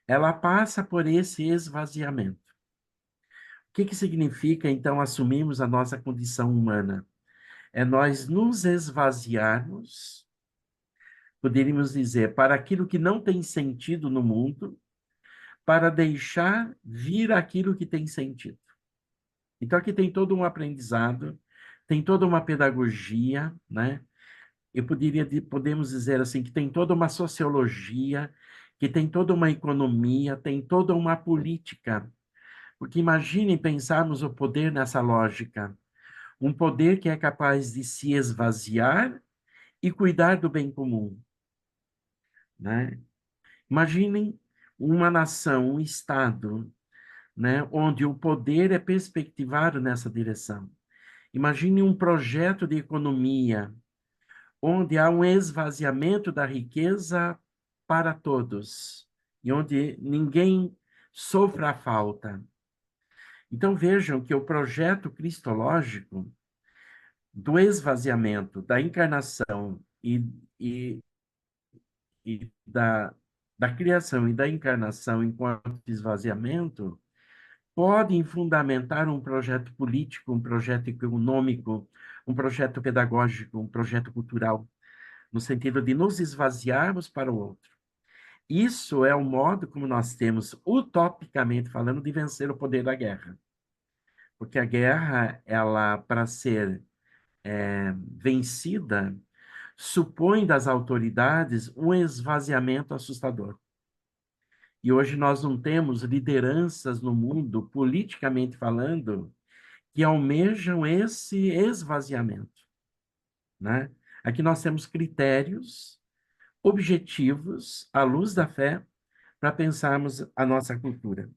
ela passa por esse esvaziamento. O que que significa, então, assumirmos a nossa condição humana? É nós nos esvaziarmos, poderíamos dizer, para aquilo que não tem sentido no mundo, para deixar vir aquilo que tem sentido. Então, aqui tem todo um aprendizado, tem toda uma pedagogia, né? Podemos dizer assim, que tem toda uma sociologia, que tem toda uma economia, tem toda uma política. Porque imaginem pensarmos o poder nessa lógica. Um poder que é capaz de se esvaziar e cuidar do bem comum, né? Imaginem uma nação, um Estado, né, onde o poder é perspectivado nessa direção. Imagine um projeto de economia onde há um esvaziamento da riqueza para todos e onde ninguém sofra a falta. Então vejam que o projeto cristológico do esvaziamento, da encarnação e, e da criação e da encarnação enquanto esvaziamento podem fundamentar um projeto político, um projeto econômico, um projeto pedagógico, um projeto cultural, no sentido de nos esvaziarmos para o outro. Isso é o modo como nós temos, utopicamente falando, de vencer o poder da guerra. Porque a guerra, ela, para ser vencida, supõe das autoridades um esvaziamento assustador. E hoje nós não temos lideranças no mundo, politicamente falando, que almejam esse esvaziamento, né? Aqui nós temos critérios objetivos, à luz da fé, para pensarmos a nossa cultura.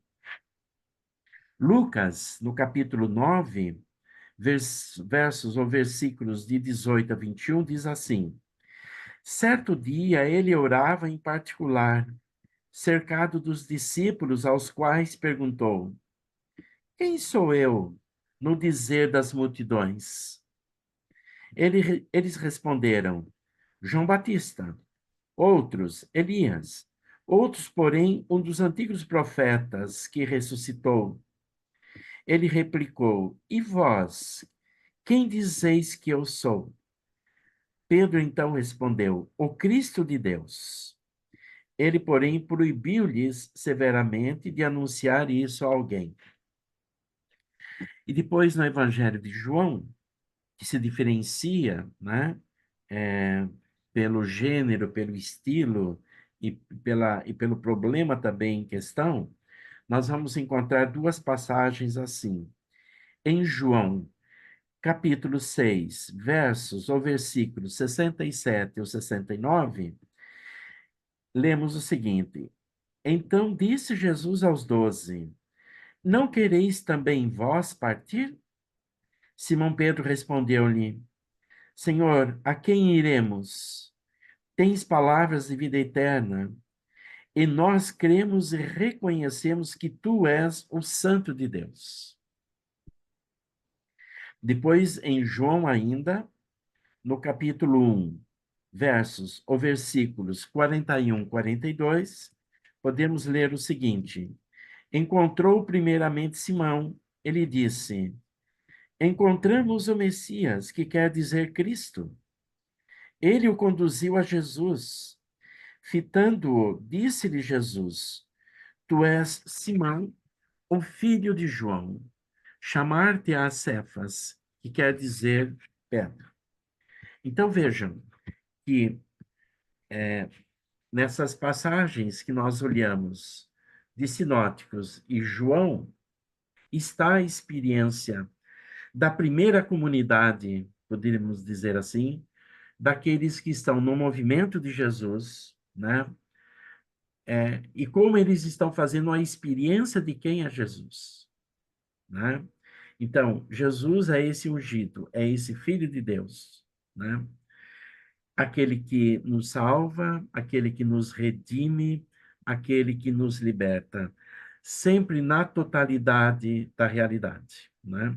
Lucas, no capítulo 9, versos ou versículos de 18 a 21, diz assim: Certo dia ele orava em particular, cercado dos discípulos, aos quais perguntou: Quem sou eu no dizer das multidões? Eles responderam: João Batista. Outros, Elias. Outros, porém, um dos antigos profetas que ressuscitou. Ele replicou: E vós, quem dizeis que eu sou? Pedro então respondeu: O Cristo de Deus. Ele, porém, proibiu-lhes severamente de anunciar isso a alguém. E depois, no Evangelho de João, que se diferencia, né, é, pelo gênero, pelo estilo e pelo problema também em questão, nós vamos encontrar duas passagens assim. Em João, capítulo 6, versos ou versículos 67 ou 69, lemos o seguinte: Então disse Jesus aos 12: Não quereis também vós partir? Simão Pedro respondeu-lhe: Senhor, a quem iremos? Tens palavras de vida eterna, e nós cremos e reconhecemos que tu és o Santo de Deus. Depois, em João ainda, no capítulo 1, versos ou versículos 41, 42, podemos ler o seguinte: Encontrou primeiramente Simão, ele disse: Encontramos o Messias, que quer dizer Cristo. Ele o conduziu a Jesus. Fitando-o, disse-lhe Jesus: Tu és Simão, o filho de João. Chamar-te-á Cefas, que quer dizer pedra. Então vejam que nessas passagens que nós olhamos de Sinóticos e João, está a experiência da primeira comunidade, poderíamos dizer assim, daqueles que estão no movimento de Jesus, né? E como eles estão fazendo a experiência de quem é Jesus, né? Então, Jesus é esse ungido, é esse Filho de Deus, né? Aquele que nos salva, aquele que nos redime, aquele que nos liberta, sempre na totalidade da realidade, né?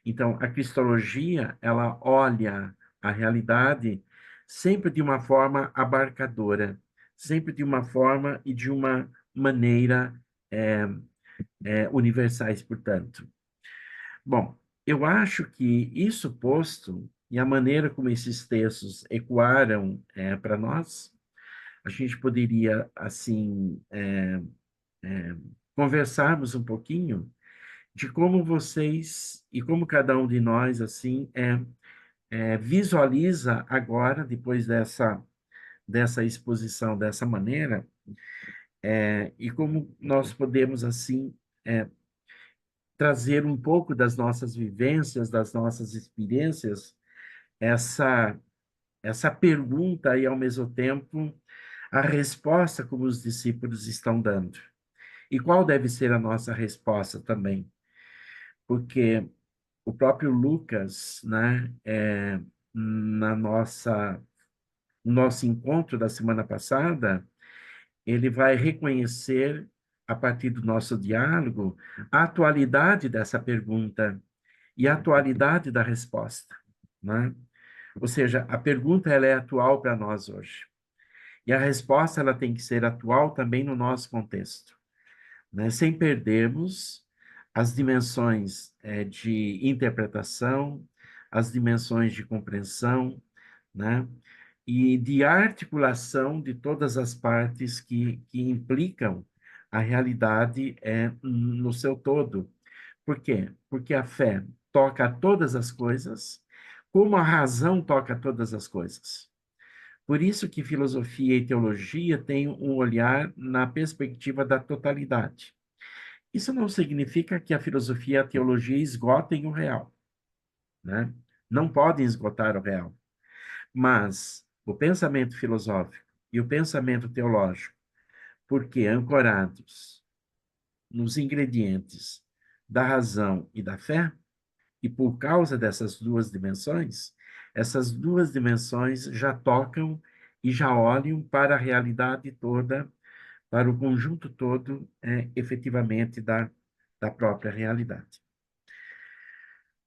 Então, a cristologia, ela olha a realidade sempre de uma forma abarcadora, sempre de uma forma e de uma maneira universais, portanto. Bom, eu acho que isso posto, e a maneira como esses textos ecoaram para nós, a gente poderia, assim, conversarmos um pouquinho de como vocês e como cada um de nós, assim, visualiza agora, depois dessa exposição dessa maneira, e como nós podemos, assim, trazer um pouco das nossas vivências, das nossas experiências, essa, essa pergunta e, ao mesmo tempo, a resposta como os discípulos estão dando. E qual deve ser a nossa resposta também? Porque o próprio Lucas, né, na no nosso encontro da semana passada, ele vai reconhecer, a partir do nosso diálogo, a atualidade dessa pergunta e a atualidade da resposta, né? Ou seja, a pergunta ela é atual para nós hoje. E a resposta ela tem que ser atual também no nosso contexto, né? Sem perdermos as dimensões de interpretação, as dimensões de compreensão, né? E de articulação de todas as partes que implicam a realidade no seu todo. Por quê? Porque a fé toca a todas as coisas, como a razão toca a todas as coisas. Por isso que filosofia e teologia têm um olhar na perspectiva da totalidade. Isso não significa que a filosofia e a teologia esgotem o real, né? Não podem esgotar o real. Mas o pensamento filosófico e o pensamento teológico, porque ancorados nos ingredientes da razão e da fé, e por causa dessas duas dimensões, essas duas dimensões já tocam e já olham para a realidade toda, para o conjunto todo, efetivamente, da própria realidade.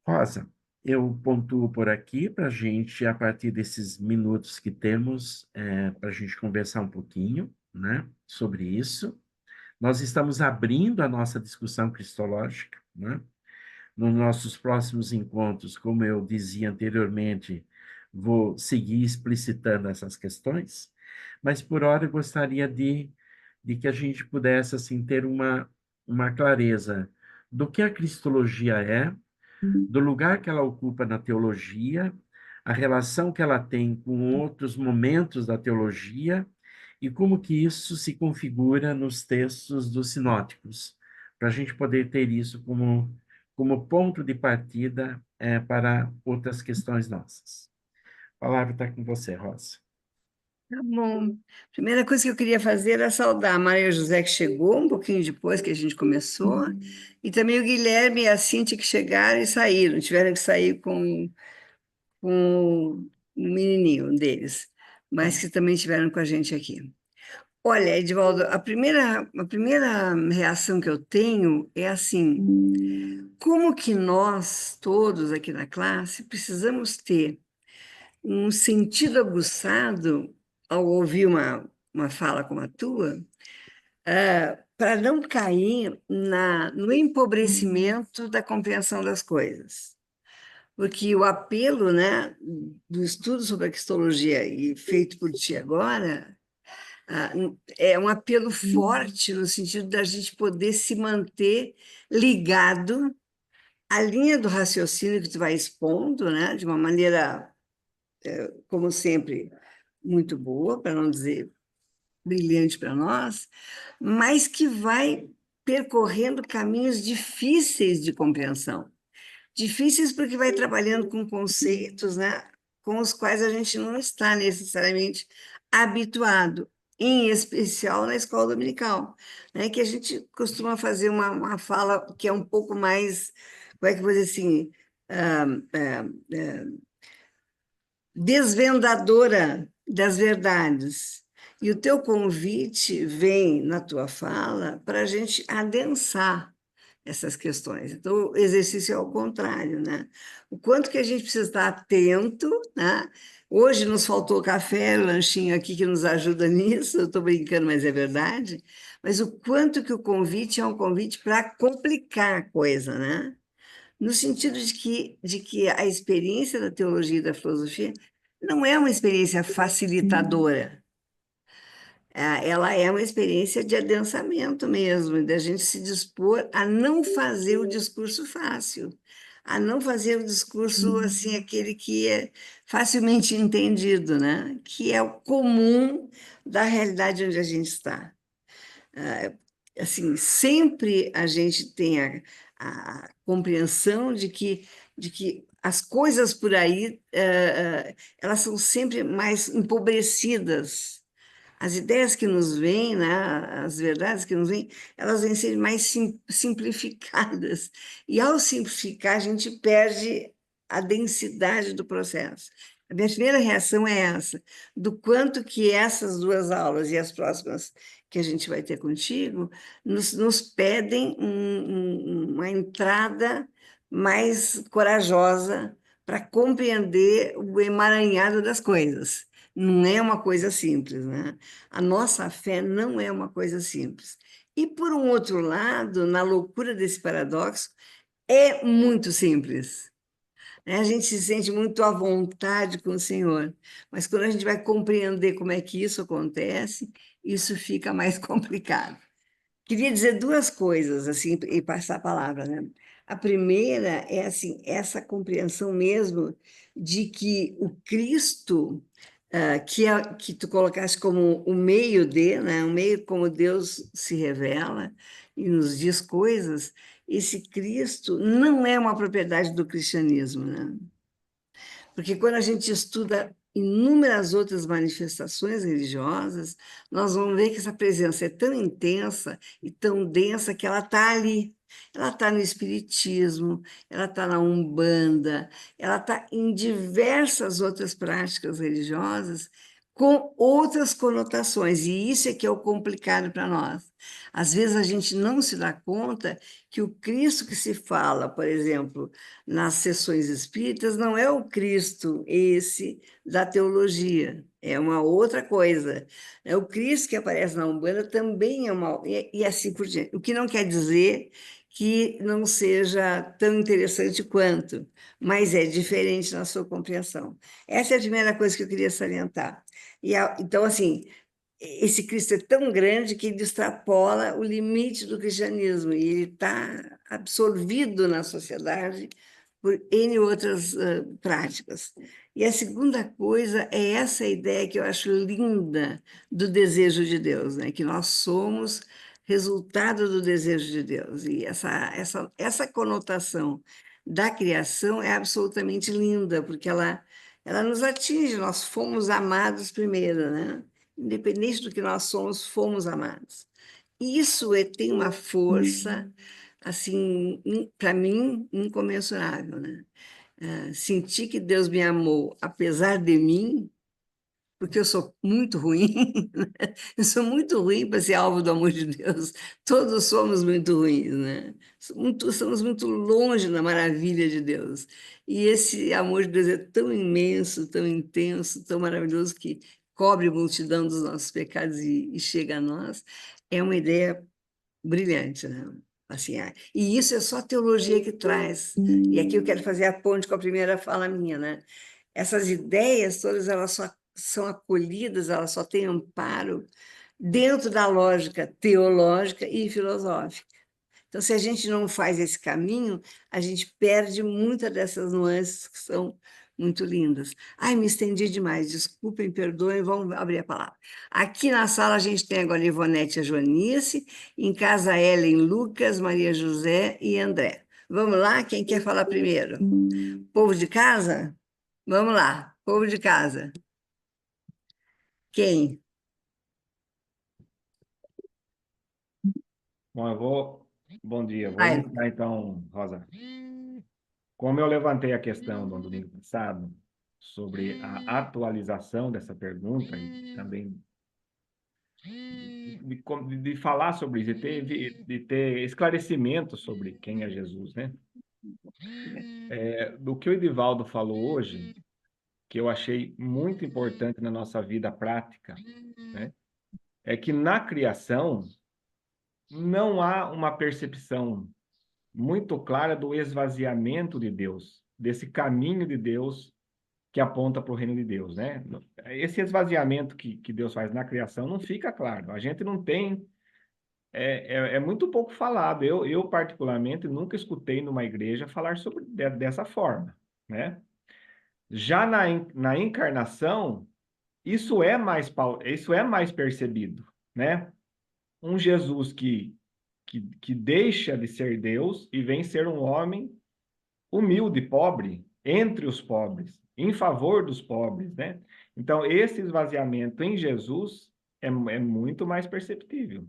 Rosa, eu pontuo por aqui para a gente, a partir desses minutos que temos, para a gente conversar um pouquinho, né, sobre isso. Nós estamos abrindo a nossa discussão cristológica, né? Nos nossos próximos encontros, como eu dizia anteriormente, vou seguir explicitando essas questões, mas por hora eu gostaria de que a gente pudesse assim ter uma clareza do que a cristologia é, do lugar que ela ocupa na teologia, a relação que ela tem com outros momentos da teologia e como que isso se configura nos textos dos sinóticos, para a gente poder ter isso como ponto de partida para outras questões nossas. A palavra está com você, Rosa. Tá bom. Primeira coisa que eu queria fazer era saudar a Maria José, que chegou um pouquinho depois que a gente começou, e também o Guilherme e a Cíntia, que chegaram e saíram, tiveram que sair com o menininho deles, mas que também estiveram com a gente aqui. Olha, Edivaldo, a primeira reação que eu tenho é assim: como que nós, todos aqui na classe, precisamos ter um sentido aguçado ao ouvir uma fala como a tua, para não cair no empobrecimento da compreensão das coisas. Porque o apelo, né, do estudo sobre a cristologia e feito por ti agora, ah, é um apelo forte no sentido da gente poder se manter ligado à linha do raciocínio que tu vai expondo, né, de uma maneira, como sempre, muito boa, para não dizer brilhante para nós, mas que vai percorrendo caminhos difíceis de compreensão. Difíceis porque vai trabalhando com conceitos, né, com os quais a gente não está necessariamente habituado, em especial na escola dominical, né, que a gente costuma fazer uma fala que é um pouco mais, como é que eu vou dizer assim, ah, ah, desvendadora das verdades. E o teu convite vem na tua fala para a gente adensar essas questões. Então, o exercício é ao contrário, né? O quanto que a gente precisa estar atento, né? Hoje nos faltou café, lanchinho aqui que nos ajuda nisso, eu estou brincando, mas é verdade. Mas o quanto que o convite é um convite para complicar a coisa, né? No sentido de que a experiência da teologia e da filosofia não é uma experiência facilitadora. Ela é uma experiência de adensamento mesmo, da gente se dispor a não fazer o discurso fácil, a não fazer o discurso assim, aquele que é facilmente entendido, né? Que é o comum da realidade onde a gente está. Ah, assim, sempre a gente tem a compreensão de que as coisas por aí, elas são sempre mais empobrecidas. As ideias que nos vêm, né, as verdades que nos vêm, elas vêm ser mais simplificadas. E ao simplificar, a gente perde a densidade do processo. A minha primeira reação é essa, do quanto que essas duas aulas e as próximas que a gente vai ter contigo nos pedem uma entrada mais corajosa para compreender o emaranhado das coisas. Não é uma coisa simples, né? A nossa fé não é uma coisa simples. E, por um outro lado, na loucura desse paradoxo, é muito simples, né? A gente se sente muito à vontade com o Senhor, mas quando a gente vai compreender como é que isso acontece, isso fica mais complicado. Queria dizer duas coisas assim e passar a palavra, né? A primeira é assim, essa compreensão mesmo de que o Cristo que tu colocaste como o meio de, né? O meio como Deus se revela e nos diz coisas, esse Cristo não é uma propriedade do cristianismo, né? Porque quando a gente estuda inúmeras outras manifestações religiosas, nós vamos ver que essa presença é tão intensa e tão densa que ela está ali. Ela está no Espiritismo, ela está na Umbanda, ela está em diversas outras práticas religiosas com outras conotações, e isso é que é o complicado para nós. Às vezes a gente não se dá conta que o Cristo que se fala, por exemplo, nas sessões espíritas, não é o Cristo esse da teologia, é uma outra coisa. É o Cristo que aparece na Umbanda também é uma. E assim por diante. O que não quer dizer que não seja tão interessante quanto, mas é diferente na sua compreensão. Essa é a primeira coisa que eu queria salientar. Então, assim, esse Cristo é tão grande que ele extrapola o limite do cristianismo e ele está absorvido na sociedade por N outras práticas. E a segunda coisa é essa ideia que eu acho linda do desejo de Deus, né? Que nós somos resultado do desejo de Deus. E essa conotação da criação é absolutamente linda, porque ela nos atinge, nós fomos amados primeiro, né? Independente do que nós somos, fomos amados. E isso tem uma força, assim, para mim, incomensurável, né? Sentir que Deus me amou apesar de mim, porque eu sou muito ruim, né? Eu sou muito ruim para ser alvo do amor de Deus. Todos somos muito ruins, né? Estamos muito longe da maravilha de Deus. E esse amor de Deus é tão imenso, tão intenso, tão maravilhoso que cobre a multidão dos nossos pecados e chega a nós. É uma ideia brilhante, né? Assim, e isso é só a teologia que traz. E aqui eu quero fazer a ponte com a primeira fala minha, né? Essas ideias todas, elas só são acolhidas, elas só têm amparo dentro da lógica teológica e filosófica. Então, se a gente não faz esse caminho, a gente perde muitas dessas nuances que são muito lindas. Ai, me estendi demais, desculpem, perdoem, vamos abrir a palavra. Aqui na sala a gente tem agora Ivonete e a Joanice, em casa Ellen, Lucas, Maria José e André. Vamos lá, quem quer falar primeiro? Povo de casa? Vamos lá, povo de casa. Quem? Bom, eu vou. Bom dia, vou Vai. iniciar então, Rosa. Como eu levantei a questão no domingo passado sobre a atualização dessa pergunta e também de falar sobre isso, de ter esclarecimento sobre quem é Jesus, né? Do que o Edivaldo falou hoje, que eu achei muito importante na nossa vida prática, né? É que na criação não há uma percepção muito clara do esvaziamento de Deus, desse caminho de Deus que aponta para o reino de Deus, né? Esse esvaziamento que Deus faz na criação não fica claro. A gente não tem, é muito pouco falado. Eu, particularmente, nunca escutei numa igreja falar sobre dessa forma, né? Já na encarnação, isso é mais percebido, né? Um Jesus que deixa de ser Deus e vem ser um homem humilde, pobre, entre os pobres, em favor dos pobres, né? Então, esse esvaziamento em Jesus é muito mais perceptível,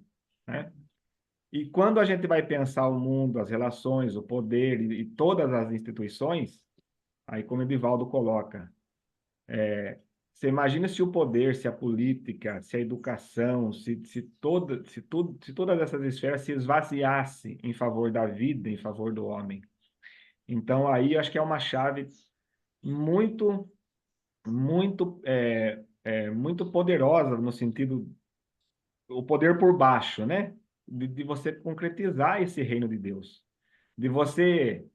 né? E quando a gente vai pensar o mundo, as relações, o poder e todas as instituições, aí como o Edivaldo coloca, você imagina se o poder, se a política, se a educação, se todas essas esferas se esvaziassem em favor da vida, em favor do homem. Então, aí acho que é uma chave muito, muito poderosa no sentido, o poder por baixo, né? De você concretizar esse reino de Deus, de você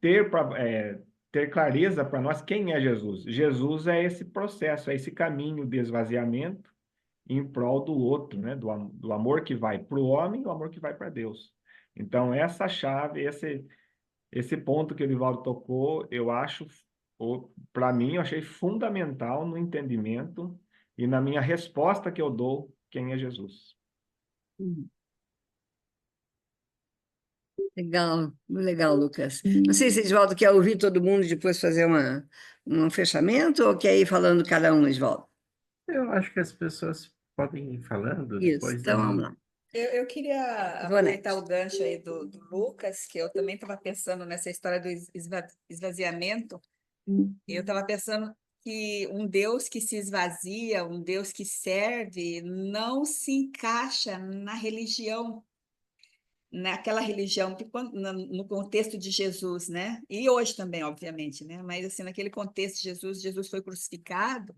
ter clareza para nós quem é Jesus. Jesus é esse processo, é esse caminho de esvaziamento em prol do outro, né? Do amor que vai para o homem e o amor que vai para Deus. Então, essa chave, esse ponto que o Evaldo tocou, eu acho, para mim, eu achei fundamental no entendimento e na minha resposta que eu dou quem é Jesus. Legal, muito legal, Lucas. Não sei se Edvaldo quer ouvir todo mundo e depois fazer um fechamento ou quer ir falando cada um, Edvaldo? Eu acho que as pessoas podem ir falando, Isso, depois então vamos aí. lá. Eu queria Ivonete. aproveitar o gancho aí do Lucas, que eu também estava pensando nessa história do esvaziamento. Eu estava pensando que um Deus que se esvazia, um Deus que serve, não se encaixa na religião, naquela religião que no contexto de Jesus, né? E hoje também, obviamente, né? Mas assim, naquele contexto de Jesus foi crucificado.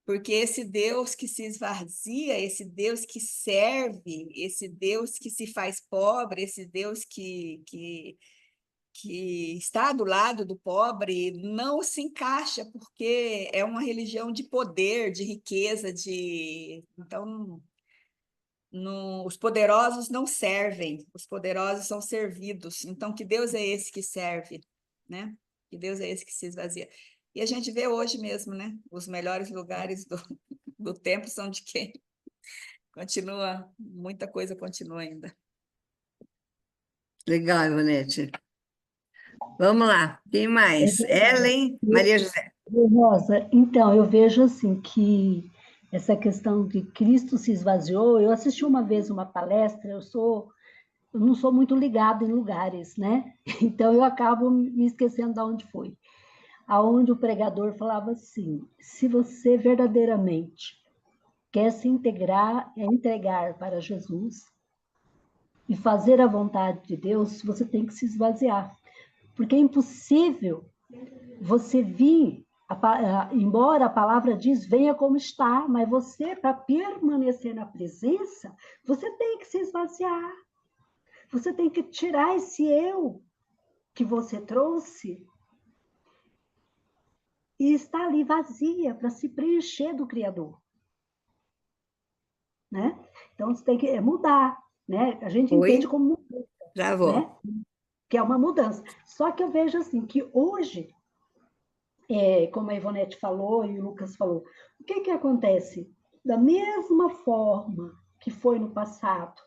Porque esse Deus que se esvazia, esse Deus que serve, esse Deus que se faz pobre, esse Deus que que está do lado do pobre não se encaixa, porque é uma religião de poder, de riqueza, então os poderosos não servem, os poderosos são servidos. Então, que Deus é esse que serve, né? Que Deus é esse que se esvazia. E a gente vê hoje mesmo, né? Os melhores lugares do templo são de quem? Continua, muita coisa continua ainda. Legal, Ivonete. Vamos lá, quem É mais? verdade. Ellen, Maria José. Rosa, então, eu vejo assim que essa questão de Cristo se esvaziou. Eu assisti uma vez uma palestra, eu não sou muito ligada em lugares, né? Então eu acabo me esquecendo de onde foi. Aonde o pregador falava assim: se você verdadeiramente quer se entregar para Jesus e fazer a vontade de Deus, você tem que se esvaziar. Porque é impossível você vir, embora a palavra diz, venha como está, mas você, para permanecer na presença, você tem que se esvaziar. Você tem que tirar esse eu que você trouxe e está ali vazia para se preencher do Criador. Né? Então, você tem que mudar. Né? A gente entende Oi, como mudança, travou. né? Que é uma mudança. Só que eu vejo assim, que hoje, como a Ivonete falou e o Lucas falou, o que, que acontece? Da mesma forma que foi no passado,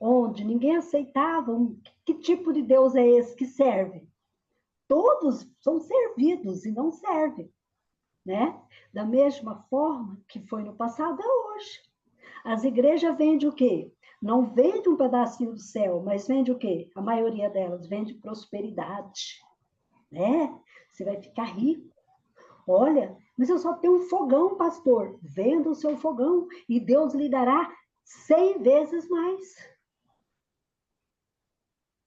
onde ninguém aceitava que tipo de Deus é esse que serve. Todos são servidos e não servem. Né? Da mesma forma que foi no passado, é hoje. As igrejas vendem o quê? Não vende um pedacinho do céu, mas vende o quê? A maioria delas vende prosperidade. Né? Você vai ficar rico. Olha, mas eu só tenho um fogão, pastor. Venda o seu fogão e Deus lhe dará 100 vezes mais.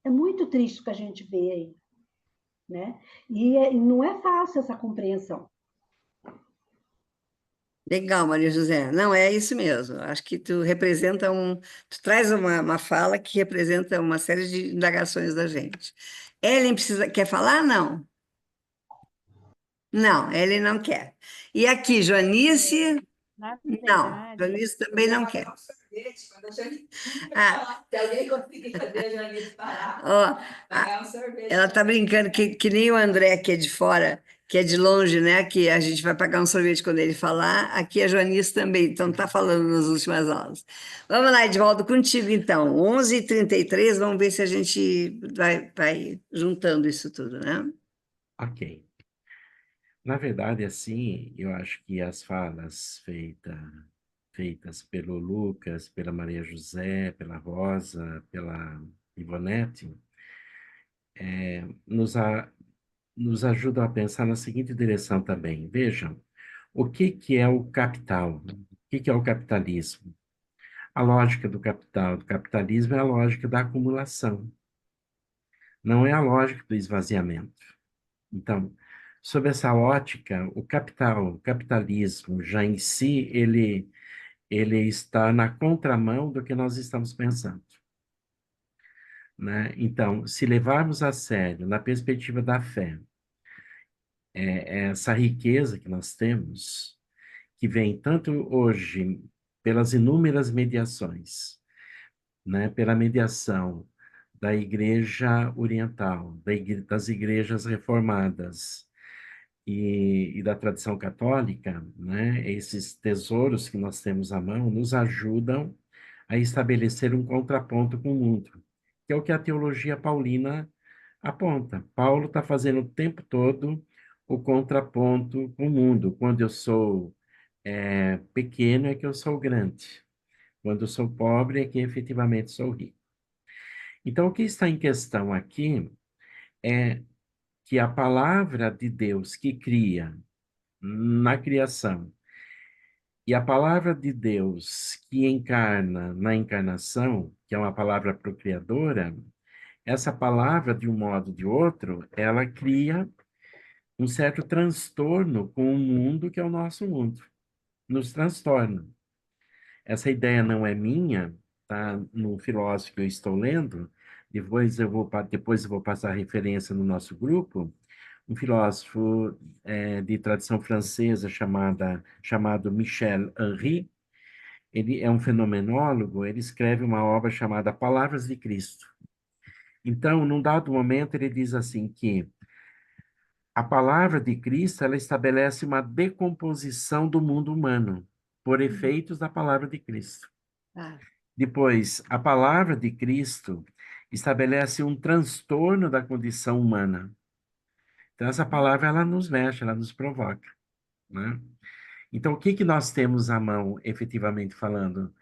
É muito triste o que a gente vê aí. Né? E não é fácil essa compreensão. Legal, Maria José. Não, é isso mesmo. Acho que tu traz uma fala que representa uma série de indagações da gente. Ellen quer falar? Não. Não, Ellen não quer. E aqui, Joanice? Na Não, verdade, Joanice também não quer. Ah, Se alguém conseguir fazer a Janice parar, ó, pagar um sorvete. ela tá brincando que nem o André, que é de fora, que é de longe, né? Que a gente vai pagar um sorvete quando ele falar. Aqui a Joanice também, então tá falando nas últimas aulas. Vamos lá, Edvaldo, contigo então. 11h33, vamos ver se a gente vai juntando isso tudo, né? Ok. Na verdade, assim, eu acho que as falas feitas pelo Lucas, pela Maria José, pela Rosa, pela Ivonete, nos, nos ajudam a pensar na seguinte direção também. Vejam, o que que é o capital? O que que é o capitalismo? A lógica do capitalismo é a lógica da acumulação, não é a lógica do esvaziamento. Então, sob essa ótica, o capitalismo já em si, ele está na contramão do que nós estamos pensando. Né? Então, se levarmos a sério, na perspectiva da fé, essa riqueza que nós temos, que vem tanto hoje pelas inúmeras mediações, né? Pela mediação da Igreja Oriental, das igrejas reformadas, e da tradição católica, né, esses tesouros que nós temos à mão nos ajudam a estabelecer um contraponto com o mundo, que é o que a teologia paulina aponta. Paulo está fazendo o tempo todo o contraponto com o mundo. Quando eu sou pequeno é que eu sou grande. Quando eu sou pobre é que efetivamente sou rico. Então, o que está em questão aqui é que a palavra de Deus que cria na criação. E a palavra de Deus que encarna na encarnação, que é uma palavra procriadora, essa palavra, de um modo ou de outro, ela cria um certo transtorno com o mundo que é o nosso mundo. Nos transtorna. Essa ideia não é minha, tá? No filósofo que eu estou lendo, depois eu vou passar a referência no nosso grupo, um filósofo de tradição francesa chamado Michel Henry. Ele é um fenomenólogo, ele escreve uma obra chamada Palavras de Cristo. Então, num dado momento, ele diz assim que a palavra de Cristo, ela estabelece uma decomposição do mundo humano por efeitos da palavra de Cristo. Ah, Depois, a palavra de Cristo estabelece um transtorno da condição humana. Então, essa palavra, ela nos mexe, ela nos provoca, né? Então, o que que nós temos à mão, efetivamente falando?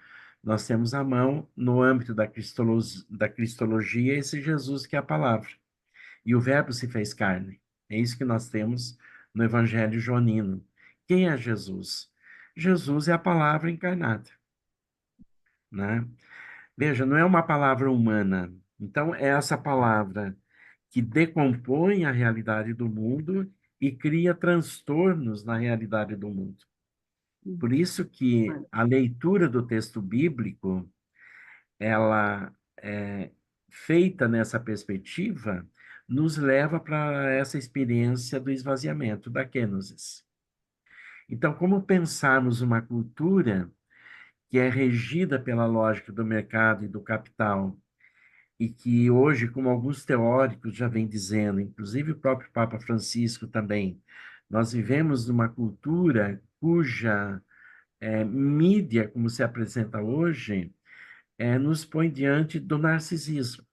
Nós temos à mão, no âmbito da cristologia, esse Jesus que é a palavra. E o Verbo se fez carne. É isso que nós temos no Evangelho joanino. Quem é Jesus? Jesus é a palavra encarnada, né? Veja, não é uma palavra humana. Então, é essa palavra que decompõe a realidade do mundo e cria transtornos na realidade do mundo. Por isso que a leitura do texto bíblico, ela é feita nessa perspectiva, nos leva para essa experiência do esvaziamento, da kenosis. Então, como pensarmos uma cultura que é regida pela lógica do mercado e do capital, e que hoje, como alguns teóricos já vêm dizendo, inclusive o próprio Papa Francisco também, nós vivemos numa cultura cuja mídia, como se apresenta hoje, nos põe diante do narcisismo,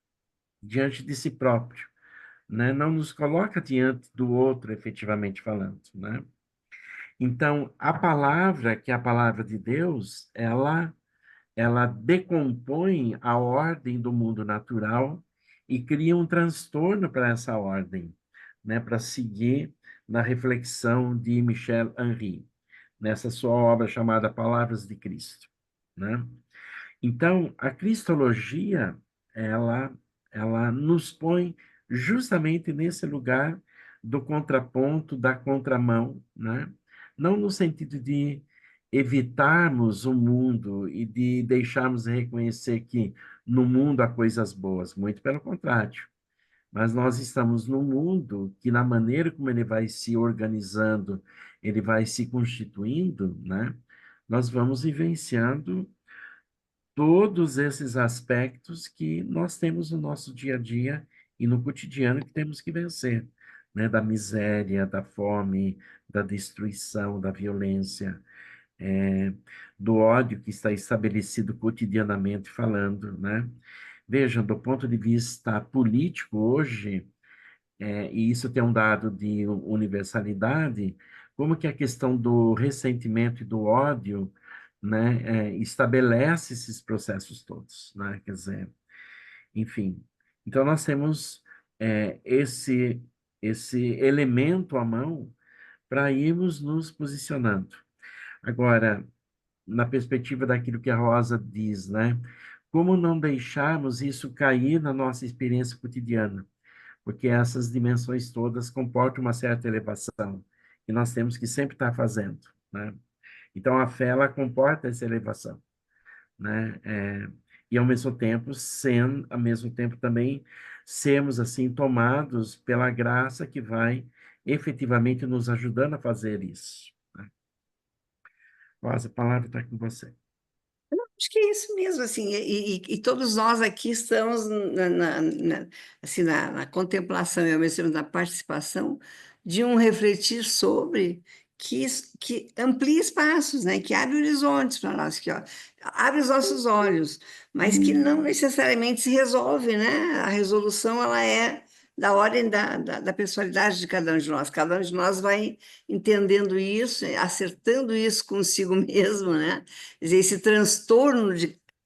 diante de si próprio, né? Não nos coloca diante do outro, efetivamente falando, né? Então, a palavra, que é a palavra de Deus, ela decompõe a ordem do mundo natural e cria um transtorno para essa ordem, né? Para seguir na reflexão de Michel Henry, nessa sua obra chamada Palavras de Cristo, né? Então, a cristologia, ela, ela nos põe justamente nesse lugar do contraponto, da contramão, né? Não no sentido de evitarmos o mundo e de deixarmos de reconhecer que no mundo há coisas boas, muito pelo contrário. Mas nós estamos num mundo que, na maneira como ele vai se organizando, ele vai se constituindo, né? Nós vamos vivenciando todos esses aspectos que nós temos no nosso dia a dia e no cotidiano que temos que vencer, né? Da miséria, da fome, da destruição, da violência, é, do ódio que está estabelecido cotidianamente falando, né? Vejam, do ponto de vista político hoje, e isso tem um dado de universalidade, como que a questão do ressentimento e do ódio, né, estabelece esses processos todos, né? Quer dizer, enfim. Então, nós temos esse elemento à mão para irmos nos posicionando. Agora, na perspectiva daquilo que a Rosa diz, né? Como não deixarmos isso cair na nossa experiência cotidiana? Porque essas dimensões todas comportam uma certa elevação que nós temos que sempre estar fazendo, né? Então, a fé, ela comporta essa elevação, né? E, ao mesmo tempo também, sermos, assim, tomados pela graça que vai efetivamente nos ajudando a fazer isso, né? Rosa, a palavra está com você. acho que é isso mesmo, assim, e todos nós aqui estamos assim, na contemplação e ao mesmo tempo na participação de um refletir sobre que amplia espaços, né? Que abre horizontes para nós, que ó, abre os nossos olhos, mas que não necessariamente se resolve, né? A resolução ela é da ordem da pessoalidade de cada um de nós. Cada um de nós vai entendendo isso, acertando isso consigo mesmo, né? Quer dizer, esse transtorno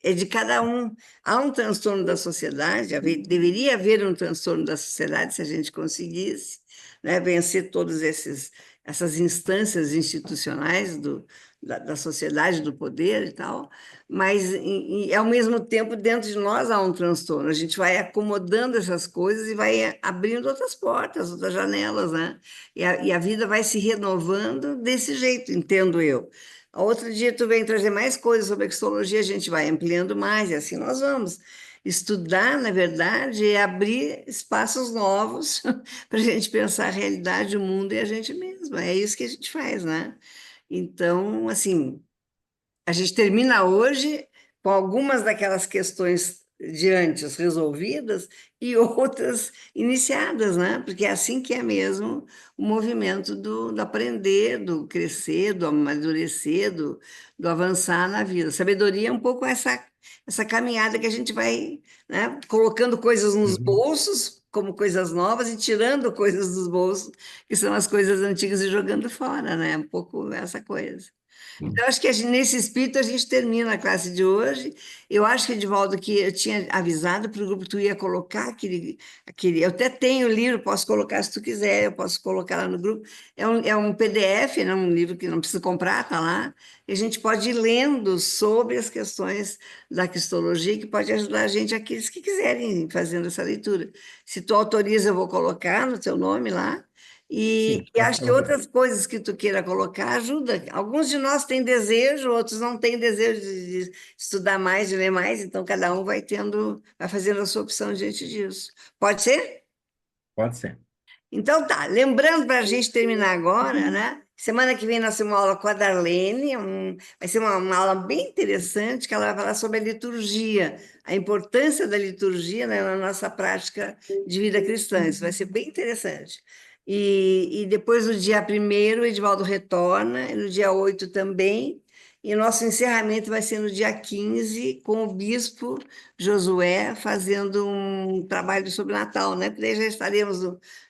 é de cada um. Há um transtorno da sociedade, deveria haver um transtorno da sociedade se a gente conseguisse, né, vencer todas essas instâncias institucionais da sociedade, do poder e tal, mas, ao mesmo tempo, dentro de nós há um transtorno. A gente vai acomodando essas coisas e vai abrindo outras portas, outras janelas, né? E a vida vai se renovando desse jeito, entendo eu. Outro dia tu vem trazer mais coisas sobre a cristologia, a gente vai ampliando mais, e assim nós vamos. Estudar, na verdade, é abrir espaços novos para a gente pensar a realidade, o mundo e a gente mesma. É isso que a gente faz, né? Então, assim, a gente termina hoje com algumas daquelas questões de antes resolvidas e outras iniciadas, né? Porque é assim que é mesmo o movimento do aprender, do crescer, do amadurecer, do avançar na vida. Sabedoria é um pouco essa caminhada que a gente vai, né, colocando coisas nos Uhum. bolsos, como coisas novas, e tirando coisas dos bolsos, que são as coisas antigas, e jogando fora, né? Um pouco essa coisa. Então, acho que nesse espírito a gente termina a classe de hoje. Eu acho que, Edivaldo, que eu tinha avisado para o grupo que tu ia colocar aquele. Eu até tenho o livro, posso colocar se tu quiser, eu posso colocar lá no grupo. É um PDF, né, um livro que não precisa comprar, está lá. E a gente pode ir lendo sobre as questões da cristologia, que pode ajudar a gente, aqueles que quiserem fazendo essa leitura. Se tu autoriza, eu vou colocar no teu nome lá. E, Sim, e pode acho que colocar. outras coisas que tu queira colocar ajuda. Alguns de nós têm desejo, outros não têm desejo de estudar mais, de ler mais, então cada um vai fazendo a sua opção diante disso. Pode ser? Pode ser. Então tá, lembrando para a gente terminar agora, né? Semana que vem nós temos uma aula com a Darlene, vai ser uma aula bem interessante, que ela vai falar sobre a liturgia, a importância da liturgia, né, na nossa prática de vida cristã. Isso vai ser bem interessante. E depois, no dia 1º, o Edivaldo retorna, e no dia 8 também, e o nosso encerramento vai ser no dia 15, com o bispo Josué fazendo um trabalho sobre o Natal, né? Porque daí já estaremos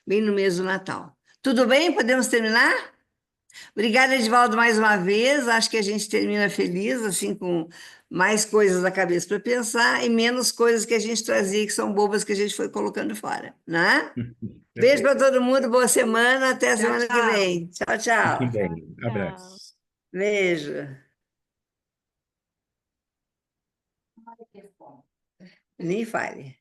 bem no mês do Natal. Tudo bem? Podemos terminar? Obrigada, Edivaldo, mais uma vez. Acho que a gente termina feliz, assim, com mais coisas na cabeça para pensar e menos coisas que a gente trazia, que são bobas que a gente foi colocando fora, né? Beijo para Perfeito. todo mundo, boa semana, até a Tchau, semana que tchau. vem. Tchau, Fique tchau. bem. Tchau. Abraço. Beijo. Nem fale.